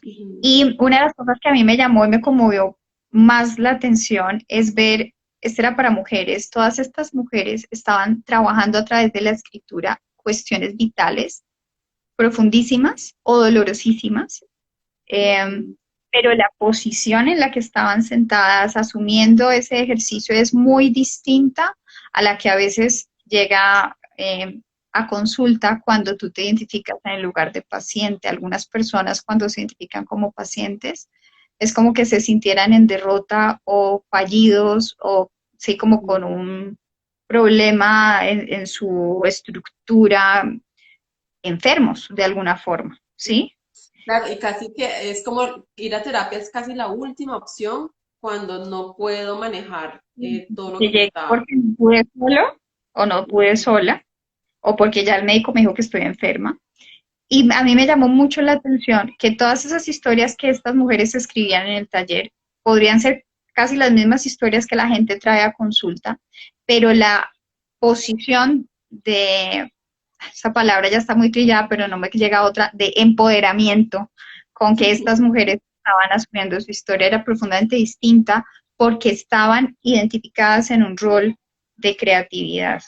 Ujú. Y una de las cosas que a mí me llamó y me conmovió más la atención es ver, esto era para mujeres, todas estas mujeres estaban trabajando a través de la escritura cuestiones vitales, profundísimas o dolorosísimas, eh, Ujú. pero la posición en la que estaban sentadas asumiendo ese ejercicio es muy distinta a la que a veces llega a consulta cuando tú te identificas en el lugar de paciente. Algunas personas cuando se identifican como pacientes es como que se sintieran en derrota o fallidos o sí como con un problema en su estructura, enfermos de alguna forma, ¿sí? Claro, y casi que es como ir a terapia es casi la última opción cuando no puedo manejar todo lo Que que me llegué está. porque no pude solo o no pude sola o porque ya el médico me dijo que estoy enferma. Y a mí me llamó mucho la atención que todas esas historias que estas mujeres escribían en el taller podrían ser casi las mismas historias que la gente trae a consulta, pero la posición de, esa palabra ya está muy trillada, pero no me llega otra, de empoderamiento con que estas mujeres estaban asumiendo su historia era profundamente distinta porque estaban identificadas en un rol de creatividad,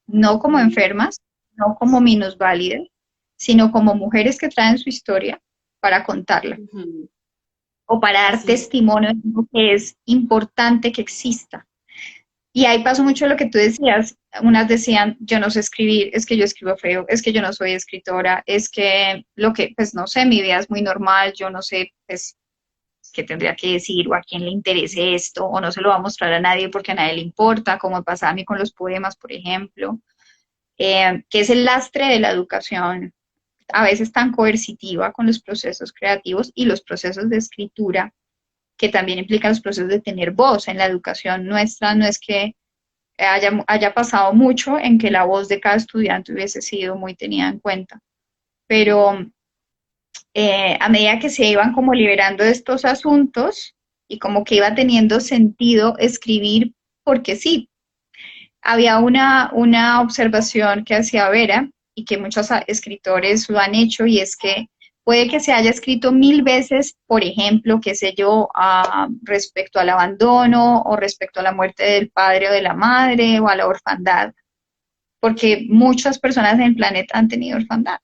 no como Ujú. enfermas, no como minusválidas, sino como mujeres que traen su historia para contarla Ujú. o para dar Así es. testimonio de algo que es importante que exista. Y ahí pasó mucho lo que tú decías. Unas decían, yo no sé escribir, es que yo escribo feo, es que yo no soy escritora, es que lo que, pues no sé, mi vida es muy normal, yo no sé, pues, qué tendría que decir o a quién le interese esto, o no se lo va a mostrar a nadie porque a nadie le importa, como me pasaba a mí con los poemas, por ejemplo, que es el lastre de la educación, a veces tan coercitiva con los procesos creativos y los procesos de escritura, que también implican los procesos de tener voz en la educación nuestra, no es que haya pasado mucho en que la voz de cada estudiante hubiese sido muy tenida en cuenta. Pero a medida que se iban como liberando de estos asuntos y como que iba teniendo sentido escribir, porque sí, había una observación que hacía Vera y que muchos escritores lo han hecho y es que puede que se haya escrito 1000 veces, por ejemplo, qué sé yo, respecto al abandono o respecto a la muerte del padre o de la madre o a la orfandad, porque muchas personas en el planeta han tenido orfandad,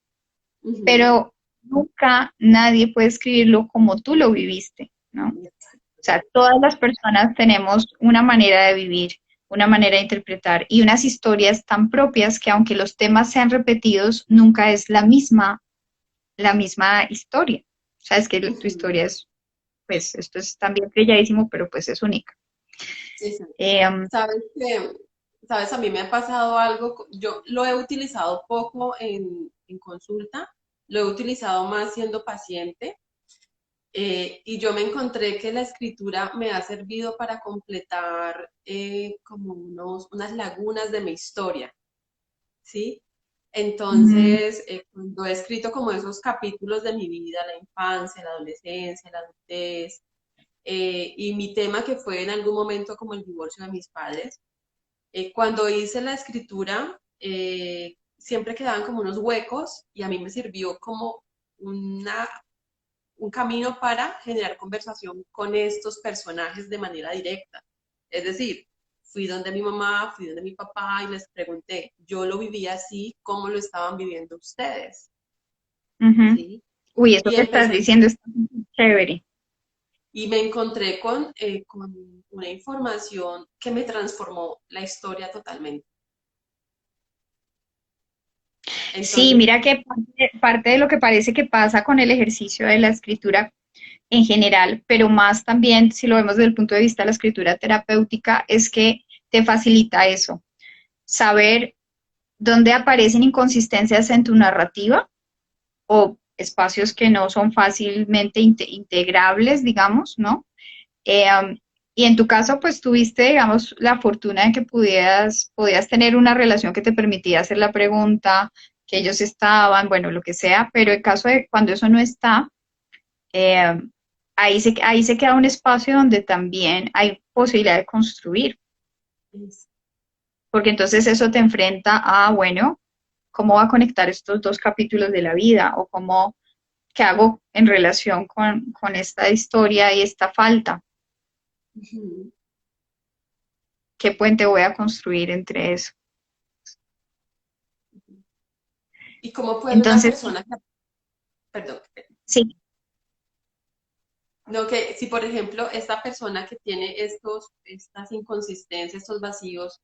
Ujú. pero nunca nadie puede escribirlo como tú lo viviste, ¿no? O sea, todas las personas tenemos una manera de vivir, una manera de interpretar y unas historias tan propias que aunque los temas sean repetidos, nunca es la misma historia. O sea, es que tu Ujú. historia es, pues, esto es también trilladísimo, pero pues es única. Exacto. Eh, Sabes que, sabes, a mí me ha pasado algo, yo lo he utilizado poco en consulta, lo he utilizado más siendo paciente. Y yo me encontré que la escritura me ha servido para completar como unas lagunas de mi historia, ¿sí? Ujú, Entonces, cuando he escrito como esos capítulos de mi vida, la infancia, la adolescencia, la adultez, y mi tema que fue en algún momento como el divorcio de mis padres, cuando hice la escritura, siempre quedaban como unos huecos y a mí me sirvió como una, un camino para generar conversación con estos personajes de manera directa. Es decir, fui donde mi mamá, fui donde mi papá y les pregunté, yo lo vivía así, ¿cómo lo estaban viviendo ustedes? ujú. ¿Sí? Uy, eso Y que estás empecé diciendo está muy chévere. y me encontré con una información que me transformó la historia totalmente. Sí, Entonces, mira que parte de lo que parece que pasa con el ejercicio de la escritura en general, pero más también si lo vemos desde el punto de vista de la escritura terapéutica, es que te facilita eso, saber dónde aparecen inconsistencias en tu narrativa o espacios que no son fácilmente integrables, digamos, ¿no? Y en tu caso, pues tuviste, digamos, la fortuna de que podías tener una relación que te permitía hacer la pregunta, que ellos estaban, bueno, lo que sea, pero en caso de cuando eso no está, eh, ahí se queda un espacio donde también hay posibilidad de construir, es- porque entonces eso te enfrenta a, bueno, ¿cómo va a conectar estos dos capítulos de la vida? O cómo, ¿qué hago en relación con esta historia y esta falta? ujú. ¿Qué puente voy a construir entre eso? ¿Y cómo puede una Entonces, persona, perdón, sí, no, que si por ejemplo esta persona que tiene estas inconsistencias, estos vacíos,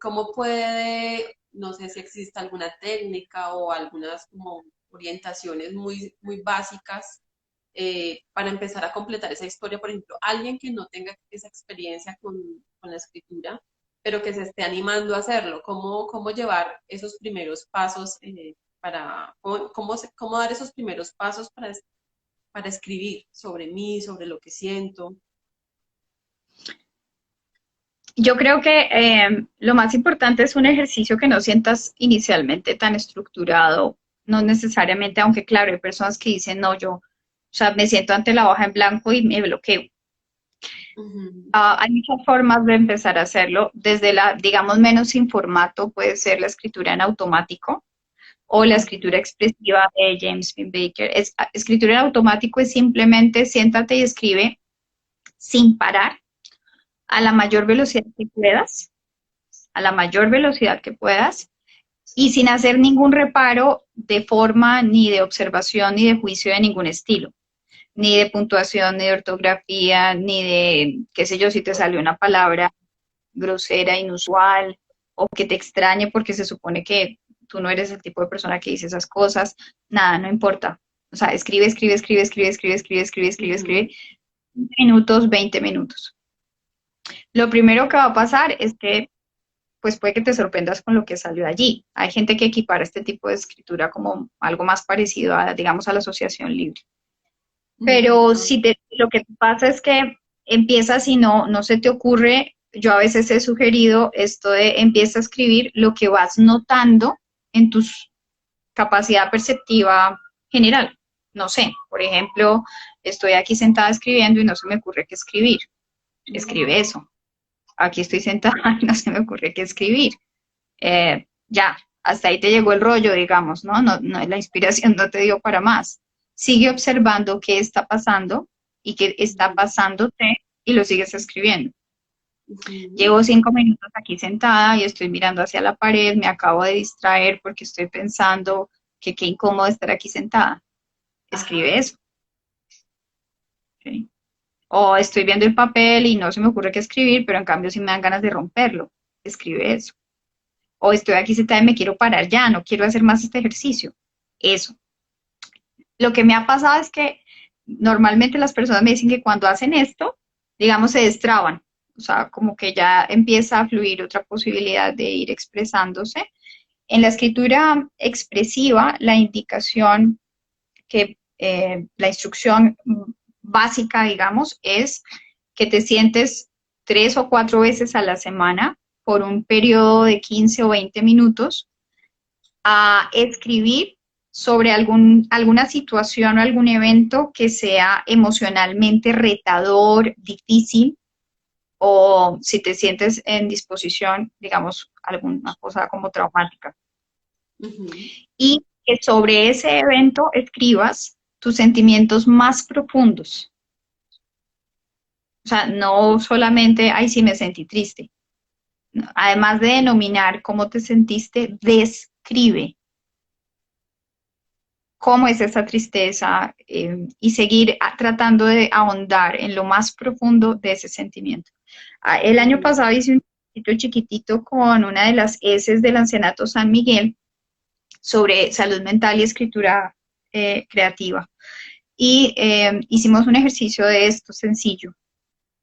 ¿cómo puede, no sé si existe alguna técnica o algunas como orientaciones muy básicas para empezar a completar esa historia? Por ejemplo, alguien que no tenga esa experiencia con la escritura, pero que se esté animando a hacerlo, ¿cómo llevar esos primeros pasos cómo dar esos primeros pasos para escribir sobre mí, sobre lo que siento? yo creo que lo más importante es un ejercicio que no sientas inicialmente tan estructurado, no necesariamente, aunque claro, hay personas que dicen, no, yo, o sea, me siento ante la hoja en blanco y me bloqueo. Ujú, Hay muchas formas de empezar a hacerlo, desde la, digamos, menos sin formato, puede ser la escritura en automático o la ujú, escritura expresiva de James Finn Baker. Escritura en automático es simplemente siéntate y escribe sin parar a la mayor velocidad que puedas, a la mayor velocidad que puedas y sin hacer ningún reparo de forma, ni de observación, ni de juicio de ningún estilo, ni de puntuación, ni de ortografía, ni de, qué sé yo, si te salió una palabra grosera, inusual, o que te extrañe porque se supone que tú no eres el tipo de persona que dice esas cosas, nada, no importa. O sea, escribe, escribe, escribe, escribe, escribe, escribe, escribe, escribe, ujú. escribe, minutos, 20 minutos. Lo primero que va a pasar es que pues puede que te sorprendas con lo que salió allí. Hay gente que equipara este tipo de escritura como algo más parecido a, digamos, a la asociación libre. Ujú, Pero ah, si lo que pasa es que empiezas y no se te ocurre, yo a veces he sugerido esto de empieza a escribir lo que vas notando en tu capacidad perceptiva general. No sé, por ejemplo, estoy aquí sentada escribiendo y no se me ocurre qué escribir. Escribe ujú, eso. Aquí estoy sentada y no se me ocurre qué escribir. Ya, hasta ahí te llegó el rollo, digamos, ¿no? La inspiración no te dio para más. Sigue observando qué está pasando y qué está ujú, pasándote y lo sigues escribiendo. ujú. Llevo 5 minutos aquí sentada y estoy mirando hacia la pared, me acabo de distraer porque estoy pensando que qué incómodo estar aquí sentada. Escribe Ajá. eso. ¿Sí? O estoy viendo el papel y no se me ocurre qué escribir, pero en cambio sí me dan ganas de romperlo. Escribe eso. O estoy aquí sentada y me quiero parar ya, no quiero hacer más este ejercicio. Eso. Lo que me ha pasado es que normalmente las personas me dicen que cuando hacen esto, digamos, se destraban. O sea, como que ya empieza a fluir otra posibilidad de ir expresándose. En la escritura expresiva, la indicación que la instrucción básica, digamos, es que te sientes 3 o 4 veces a la semana por un periodo de 15 o 20 minutos a escribir sobre alguna situación o algún evento que sea emocionalmente retador, difícil, o si te sientes en disposición, digamos, alguna cosa como traumática. Y que sobre ese evento escribas tus sentimientos más profundos. O sea, no solamente, ay, sí me sentí triste. Además de denominar cómo te sentiste, describe cómo es esa tristeza y seguir tratando de ahondar en lo más profundo de ese sentimiento. El año pasado hice un chiquitito con una de las S del Ancianato San Miguel sobre salud mental y escritura creativa. Y hicimos un ejercicio de esto sencillo,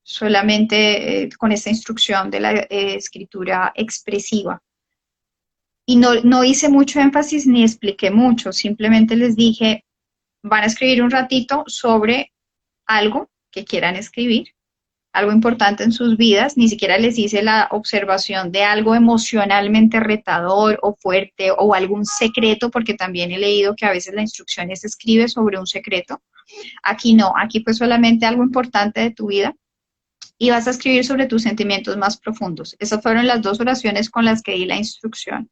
solamente con esta instrucción de la escritura expresiva. Y no hice mucho énfasis ni expliqué mucho, simplemente les dije, van a escribir un ratito sobre algo que quieran escribir, algo importante en sus vidas, ni siquiera les hice la observación de algo emocionalmente retador o fuerte o algún secreto, porque también he leído que a veces la instrucción es escribe sobre un secreto. Aquí no, aquí fue solamente algo importante de tu vida y vas a escribir sobre tus sentimientos más profundos. Esas fueron las 2 oraciones con las que di la instrucción.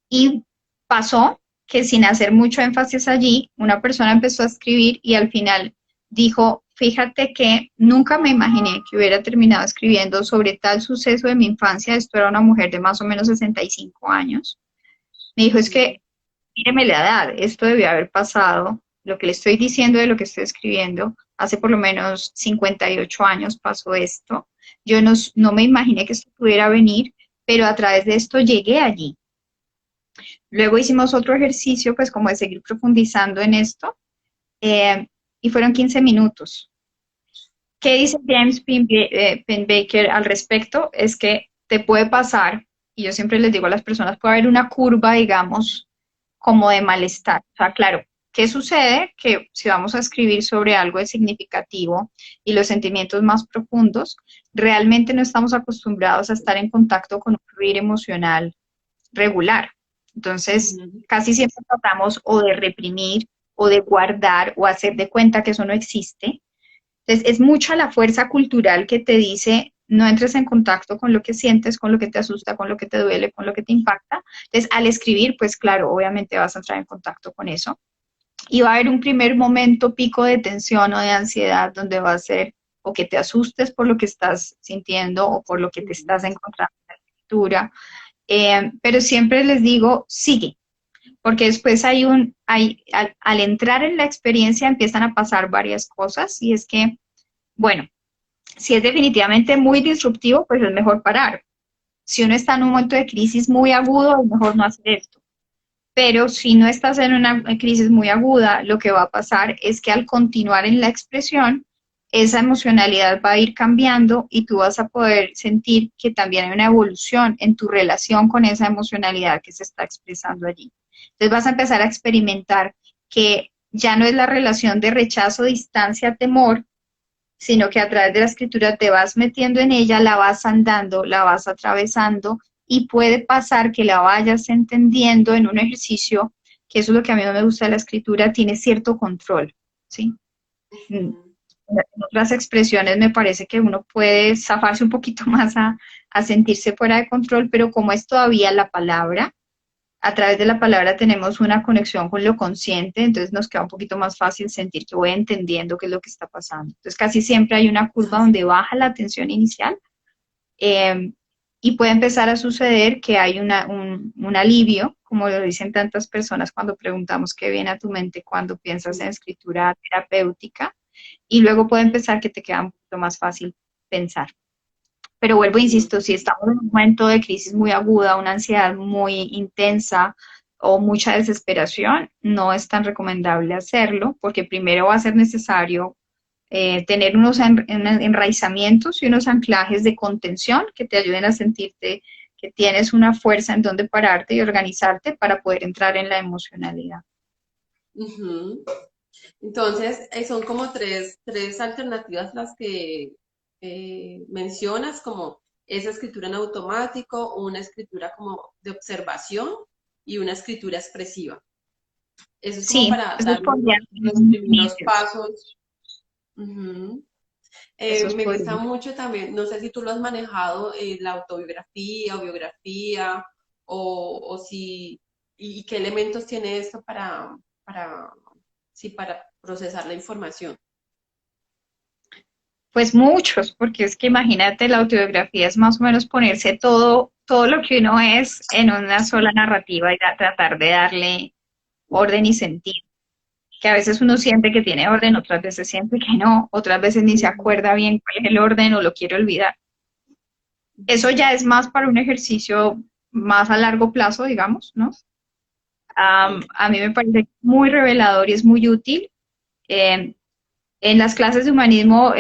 Y pasó que sin hacer mucho énfasis allí, una persona empezó a escribir y al final dijo, fíjate que nunca me imaginé que hubiera terminado escribiendo sobre tal suceso de mi infancia. Esto era una mujer de más o menos 65 años. Me dijo, es que, míreme la edad, esto debió haber pasado, lo que le estoy diciendo de lo que estoy escribiendo, hace por lo menos 58 años pasó esto. Yo no me imaginé que esto pudiera venir, pero a través de esto llegué allí. Luego hicimos otro ejercicio, pues como de seguir profundizando en esto, y fueron 15 minutos. ¿Qué dice James Pennebaker al respecto? Es que te puede pasar, y yo siempre les digo a las personas, puede haber una curva, digamos, como de malestar. O sea, claro, ¿qué sucede? Que si vamos a escribir sobre algo de significativo y los sentimientos más profundos, realmente no estamos acostumbrados a estar en contacto con un fluir emocional regular. Entonces, casi siempre tratamos o de reprimir o de guardar o hacer de cuenta que eso no existe. Entonces, es mucha la fuerza cultural que te dice, no entres en contacto con lo que sientes, con lo que te asusta, con lo que te duele, con lo que te impacta. Entonces, al escribir, pues claro, obviamente vas a entrar en contacto con eso. Y va a haber un primer momento pico de tensión o de ansiedad donde va a ser o que te asustes por lo que estás sintiendo o por lo que te estás encontrando en la escritura. Pero siempre les digo, sigue, porque después al entrar en la experiencia empiezan a pasar varias cosas y es que, bueno, si es definitivamente muy disruptivo, pues es mejor parar. Si uno está en un momento de crisis muy agudo, es mejor no hacer esto. Pero si no estás en una crisis muy aguda, lo que va a pasar es que al continuar en la expresión, esa emocionalidad va a ir cambiando y tú vas a poder sentir que también hay una evolución en tu relación con esa emocionalidad que se está expresando allí. Entonces vas a empezar a experimentar que ya no es la relación de rechazo, distancia, temor, sino que a través de la escritura te vas metiendo en ella, la vas andando, la vas atravesando y puede pasar que la vayas entendiendo en un ejercicio, que eso es lo que a mí no me gusta de la escritura, tiene cierto control, ¿sí? En otras expresiones me parece que uno puede zafarse un poquito más a sentirse fuera de control, pero como es todavía la palabra, a través de la palabra tenemos una conexión con lo consciente, entonces nos queda un poquito más fácil sentir que voy entendiendo qué es lo que está pasando. Entonces casi siempre hay una curva donde baja la tensión inicial y puede empezar a suceder que hay un alivio, como lo dicen tantas personas cuando preguntamos qué viene a tu mente cuando piensas en escritura terapéutica, y luego puede empezar que te queda un poquito más fácil pensar. Pero vuelvo, insisto, si estamos en un momento de crisis muy aguda, una ansiedad muy intensa o mucha desesperación, no es tan recomendable hacerlo, porque primero va a ser necesario tener unos enraizamientos y unos anclajes de contención que te ayuden a sentirte que tienes una fuerza en donde pararte y organizarte para poder entrar en la emocionalidad. Ujú. Entonces, son como tres alternativas las que mencionas, como esa escritura en automático, una escritura como de observación y una escritura expresiva. Eso es como Sí, para esos dar podrían ser los mis primeros inicios. pasos. Ujú. Esos Me gusta podrían. mucho también, no sé si tú lo has manejado, la autobiografía o biografía, o si, y qué elementos tiene esto para, sí, para procesar la información. Pues muchos, porque es que imagínate, la autobiografía es más o menos ponerse todo lo que uno es en una sola narrativa y tratar de darle orden y sentido. Que a veces uno siente que tiene orden, otras veces siente que no, otras veces ni se Ujú, acuerda bien cuál es el orden o lo quiere olvidar. Eso ujú. ya es más para un ejercicio más a largo plazo, digamos, ¿no? A mí me parece muy revelador y es muy útil. Eh, en las clases de humanismo,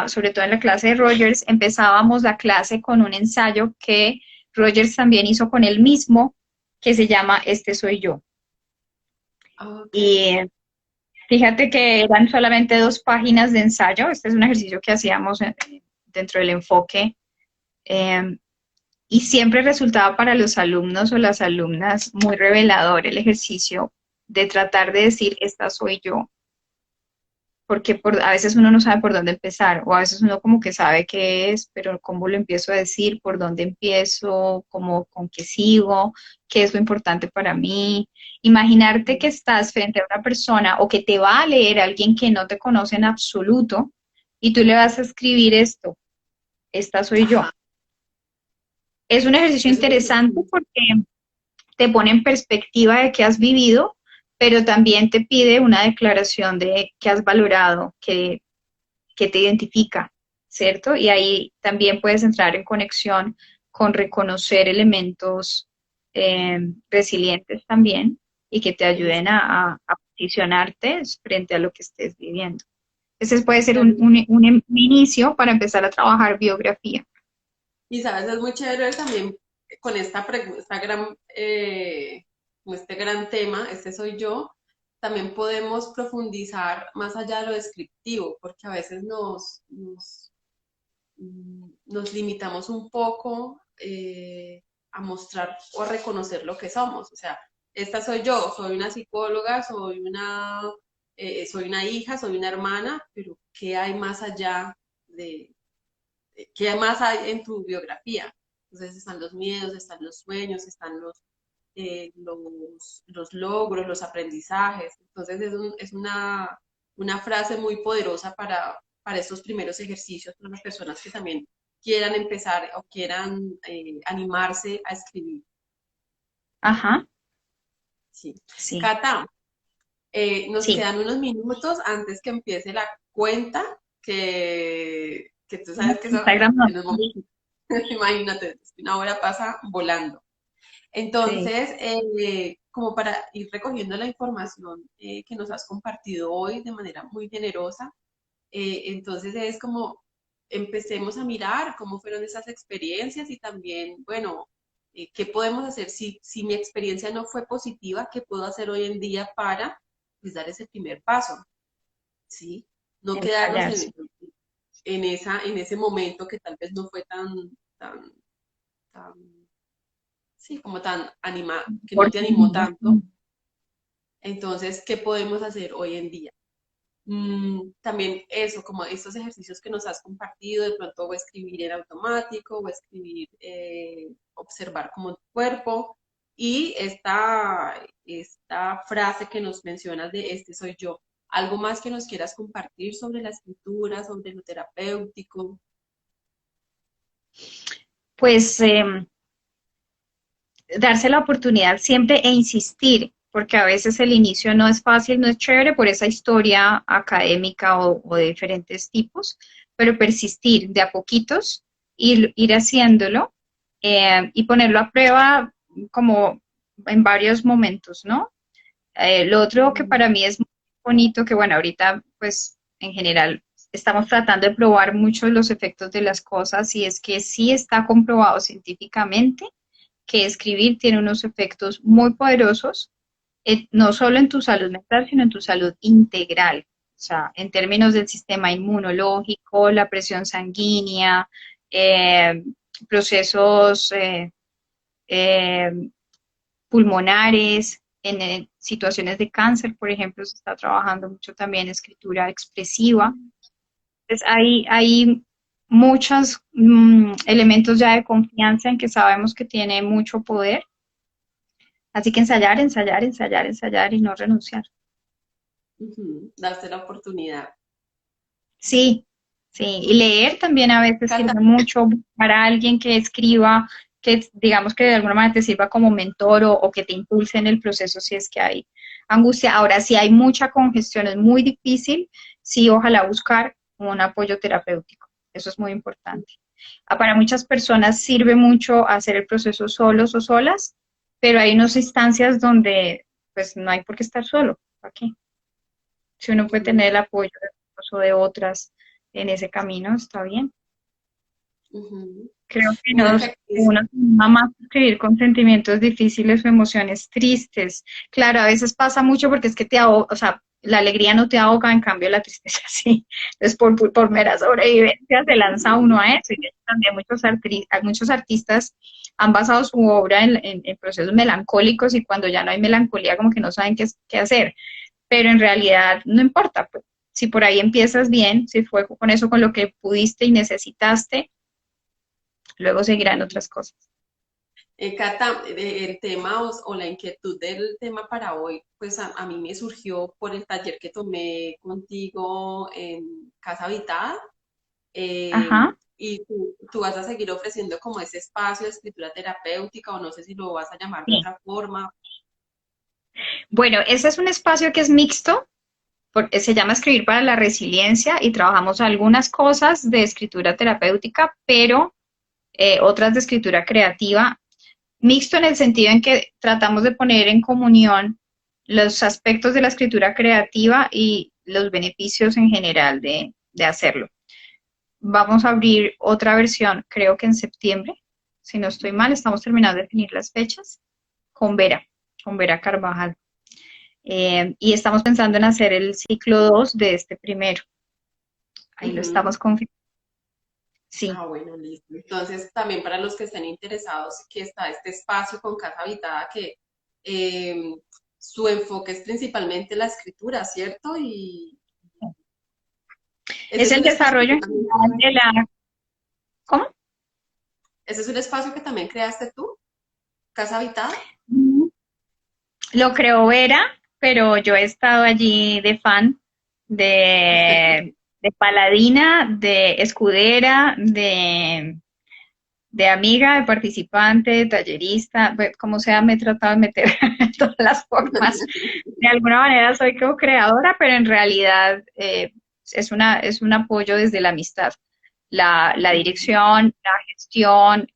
sobre todo en la clase de Rogers, empezábamos la clase con un ensayo que Rogers también hizo con él mismo, que se llama Este soy yo. Ok. Y fíjate que eran solamente 2 páginas de ensayo. Este es un ejercicio que hacíamos dentro del enfoque. eh, y siempre resultaba para los alumnos o las alumnas muy revelador el ejercicio de tratar de decir, esta soy yo, porque a veces uno no sabe por dónde empezar, o a veces uno como que sabe qué es, pero cómo lo empiezo a decir, por dónde empiezo, cómo, con qué sigo, qué es lo importante para mí. Imaginarte que estás frente a una persona o que te va a leer alguien que no te conoce en absoluto y tú le vas a escribir esto, esta soy yo. Ajá. Es un ejercicio Es un interesante ejercicio. porque te pone en perspectiva de qué has vivido, pero también te pide una declaración de qué has valorado, que te identifica, ¿cierto? Y ahí también puedes entrar en conexión con reconocer elementos resilientes también y que te ayuden a posicionarte frente a lo que estés viviendo. Ese puede ser un inicio para empezar a trabajar biografía. Y sabes, es muy chévere también con esta gran, con este gran tema, este soy yo, también podemos profundizar más allá de lo descriptivo, porque a veces nos limitamos un poco a mostrar o a reconocer lo que somos. O sea, esta soy yo, soy una psicóloga, soy una hija, soy una hermana, pero ¿qué hay más allá de, qué más hay en tu biografía? Entonces están los miedos, están los sueños, están los logros, los aprendizajes. Entonces es una frase muy poderosa para estos primeros ejercicios, para las personas que también quieran empezar o quieran animarse a escribir. Ajá, Sí. sí, Cata, nos sí. quedan unos minutos antes que empiece la cuenta, que tú sabes que eso Instagram no. en los momentos, imagínate, una hora pasa volando. Sí. Entonces, como para ir recogiendo la información que nos has compartido hoy de manera muy generosa, entonces es como empecemos a mirar cómo fueron esas experiencias y también, bueno, qué podemos hacer si mi experiencia no fue positiva, qué puedo hacer hoy en día para pues, dar ese primer paso, ¿sí? No quedarnos Ensayar, sí. en ese momento que tal vez no fue tan sí, como tan que no te animó Oportunidad. tanto. Entonces, ¿qué podemos hacer hoy en día? También eso, como estos ejercicios que nos has compartido, de pronto o escribir en automático, o escribir, observar como tu cuerpo. Y esta frase que nos mencionas de este soy yo. ¿Algo más que nos quieras compartir sobre la escritura, sobre lo terapéutico? Pues darse la oportunidad siempre e insistir, porque a veces el inicio no es fácil, no es chévere por esa historia académica o de diferentes tipos, pero persistir de a poquitos, ir haciéndolo y ponerlo a prueba como en varios momentos, ¿no? Lo otro que Ujú. para mí es muy bonito, que bueno, ahorita pues en general estamos tratando de probar mucho los efectos de las cosas y es que sí está comprobado científicamente que escribir tiene unos efectos muy poderosos no solo en tu salud mental, sino en tu salud integral. O sea, en términos del sistema inmunológico, la presión sanguínea, eh, procesos eh, pulmonares, en situaciones de cáncer, por ejemplo, se está trabajando mucho también escritura expresiva. Entonces, hay muchos elementos ya de confianza en que sabemos que tiene mucho poder. Así que ensayar, ensayar, ensayar, ensayar y no renunciar. Ujú, darse la oportunidad. Sí, sí. Y leer también a veces Cata, sirve mucho para alguien que escriba, que digamos que de alguna manera te sirva como mentor o que te impulse en el proceso si es que hay angustia. Ahora, si hay mucha congestión, es muy difícil, sí, ojalá buscar un apoyo terapéutico. Eso es muy importante. Para muchas personas sirve mucho hacer el proceso solos o solas, pero hay unas instancias donde pues no hay por qué estar solo. ¿Para qué? Si uno puede tener ujú, el apoyo de otros o de otras en ese camino, está bien. ujú. Creo que Mira que aquí uno se anima más a escribir con sentimientos difíciles o emociones tristes. Claro, a veces pasa mucho porque es que te ahoga, o sea, la alegría no te ahoga, en cambio la tristeza sí. Entonces, por mera sobrevivencia se lanza uno a eso. Y de hecho, también muchos artistas han basado su obra en procesos melancólicos y cuando ya no hay melancolía, como que no saben qué hacer. Pero en realidad no importa, pues, si por ahí empiezas bien, si fue con eso con lo que pudiste y necesitaste, luego seguirán otras cosas. Cata, el tema o la inquietud del tema para hoy, pues a mí me surgió por el taller que tomé contigo en Casa Habitada. Ajá. Y tú vas a seguir ofreciendo como ese espacio de escritura terapéutica o no sé si lo vas a llamar de Sí. otra forma. Bueno, ese es un espacio que es mixto, porque se llama Escribir para la Resiliencia y trabajamos algunas cosas de escritura terapéutica, pero otras de escritura creativa. Mixto en el sentido en que tratamos de poner en comunión los aspectos de la escritura creativa y los beneficios en general de hacerlo. Vamos a abrir otra versión, creo que en septiembre, si no estoy mal, estamos terminando de definir las fechas, con Vera, con Vera Carvajal. Y estamos pensando en hacer el ciclo 2 de este primero. Ahí lo Ujú. estamos confirmando. Sí, Ah, bueno, listo. Entonces, también para los que estén interesados, que está este espacio con Casa Habitada, que eh, su enfoque es principalmente la escritura, ¿cierto? Y ese es es el un espacio que desarrollo tú en también general de creaste. la... ¿Cómo? Ese es un espacio que también creaste tú, Casa Habitada. Lo creó Vera, pero yo he estado allí de fan, de paladina, de escudera, de amiga, de participante, de tallerista, pues, como sea, me he tratado de meter en todas las formas. De alguna manera soy co-creadora, pero en realidad es un apoyo desde la amistad. La dirección, la gestión,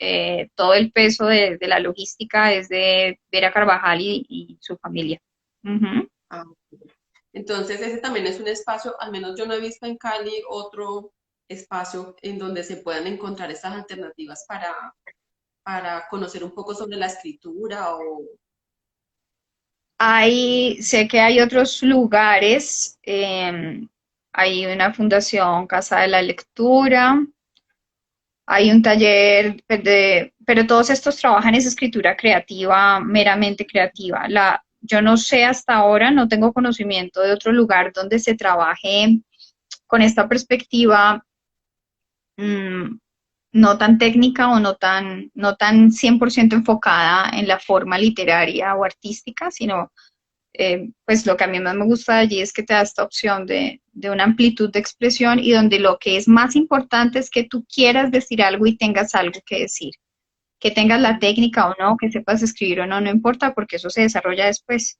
todo el peso de la logística es de Vera Carvajal y su familia. Ujú. Ah, entonces, ese también es un espacio, al menos yo no he visto en Cali otro espacio en donde se puedan encontrar estas alternativas para conocer un poco sobre la escritura o... Sé que hay otros lugares, hay una fundación Casa de la Lectura, hay un taller, pues, pero todos estos trabajan en escritura creativa, meramente creativa. Yo no sé hasta ahora, no tengo conocimiento de otro lugar donde se trabaje con esta perspectiva mm, no tan técnica o no tan 100% enfocada en la forma literaria o artística, sino pues lo que a mí más me gusta de allí es que te da esta opción de una amplitud de expresión y donde lo que es más importante es que tú quieras decir algo y tengas algo que decir. Que tengas la técnica o no, que sepas escribir o no, no importa porque eso se desarrolla después.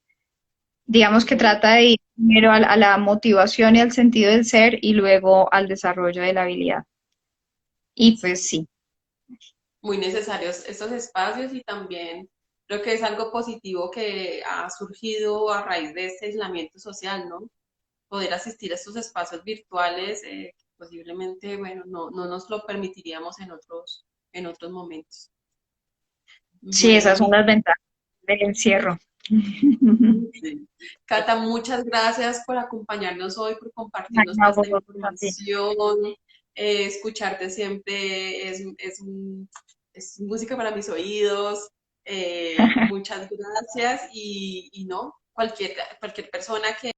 Digamos que Ujú. trata de ir primero a la motivación y al sentido del ser y luego al desarrollo de la habilidad. Y Sí, pues sí, muy necesarios estos espacios y también creo que es algo positivo que ha surgido a raíz de este aislamiento social, ¿no? Poder asistir a estos espacios virtuales, que posiblemente, bueno, no nos lo permitiríamos en otros momentos. sí, Bueno, esas son mi las ventajas del encierro. Sí. Cata, muchas gracias por acompañarnos hoy, por compartirnos No, toda esta vosotros así. información. Escucharte siempre es música para mis oídos. Muchas gracias y no, cualquier persona que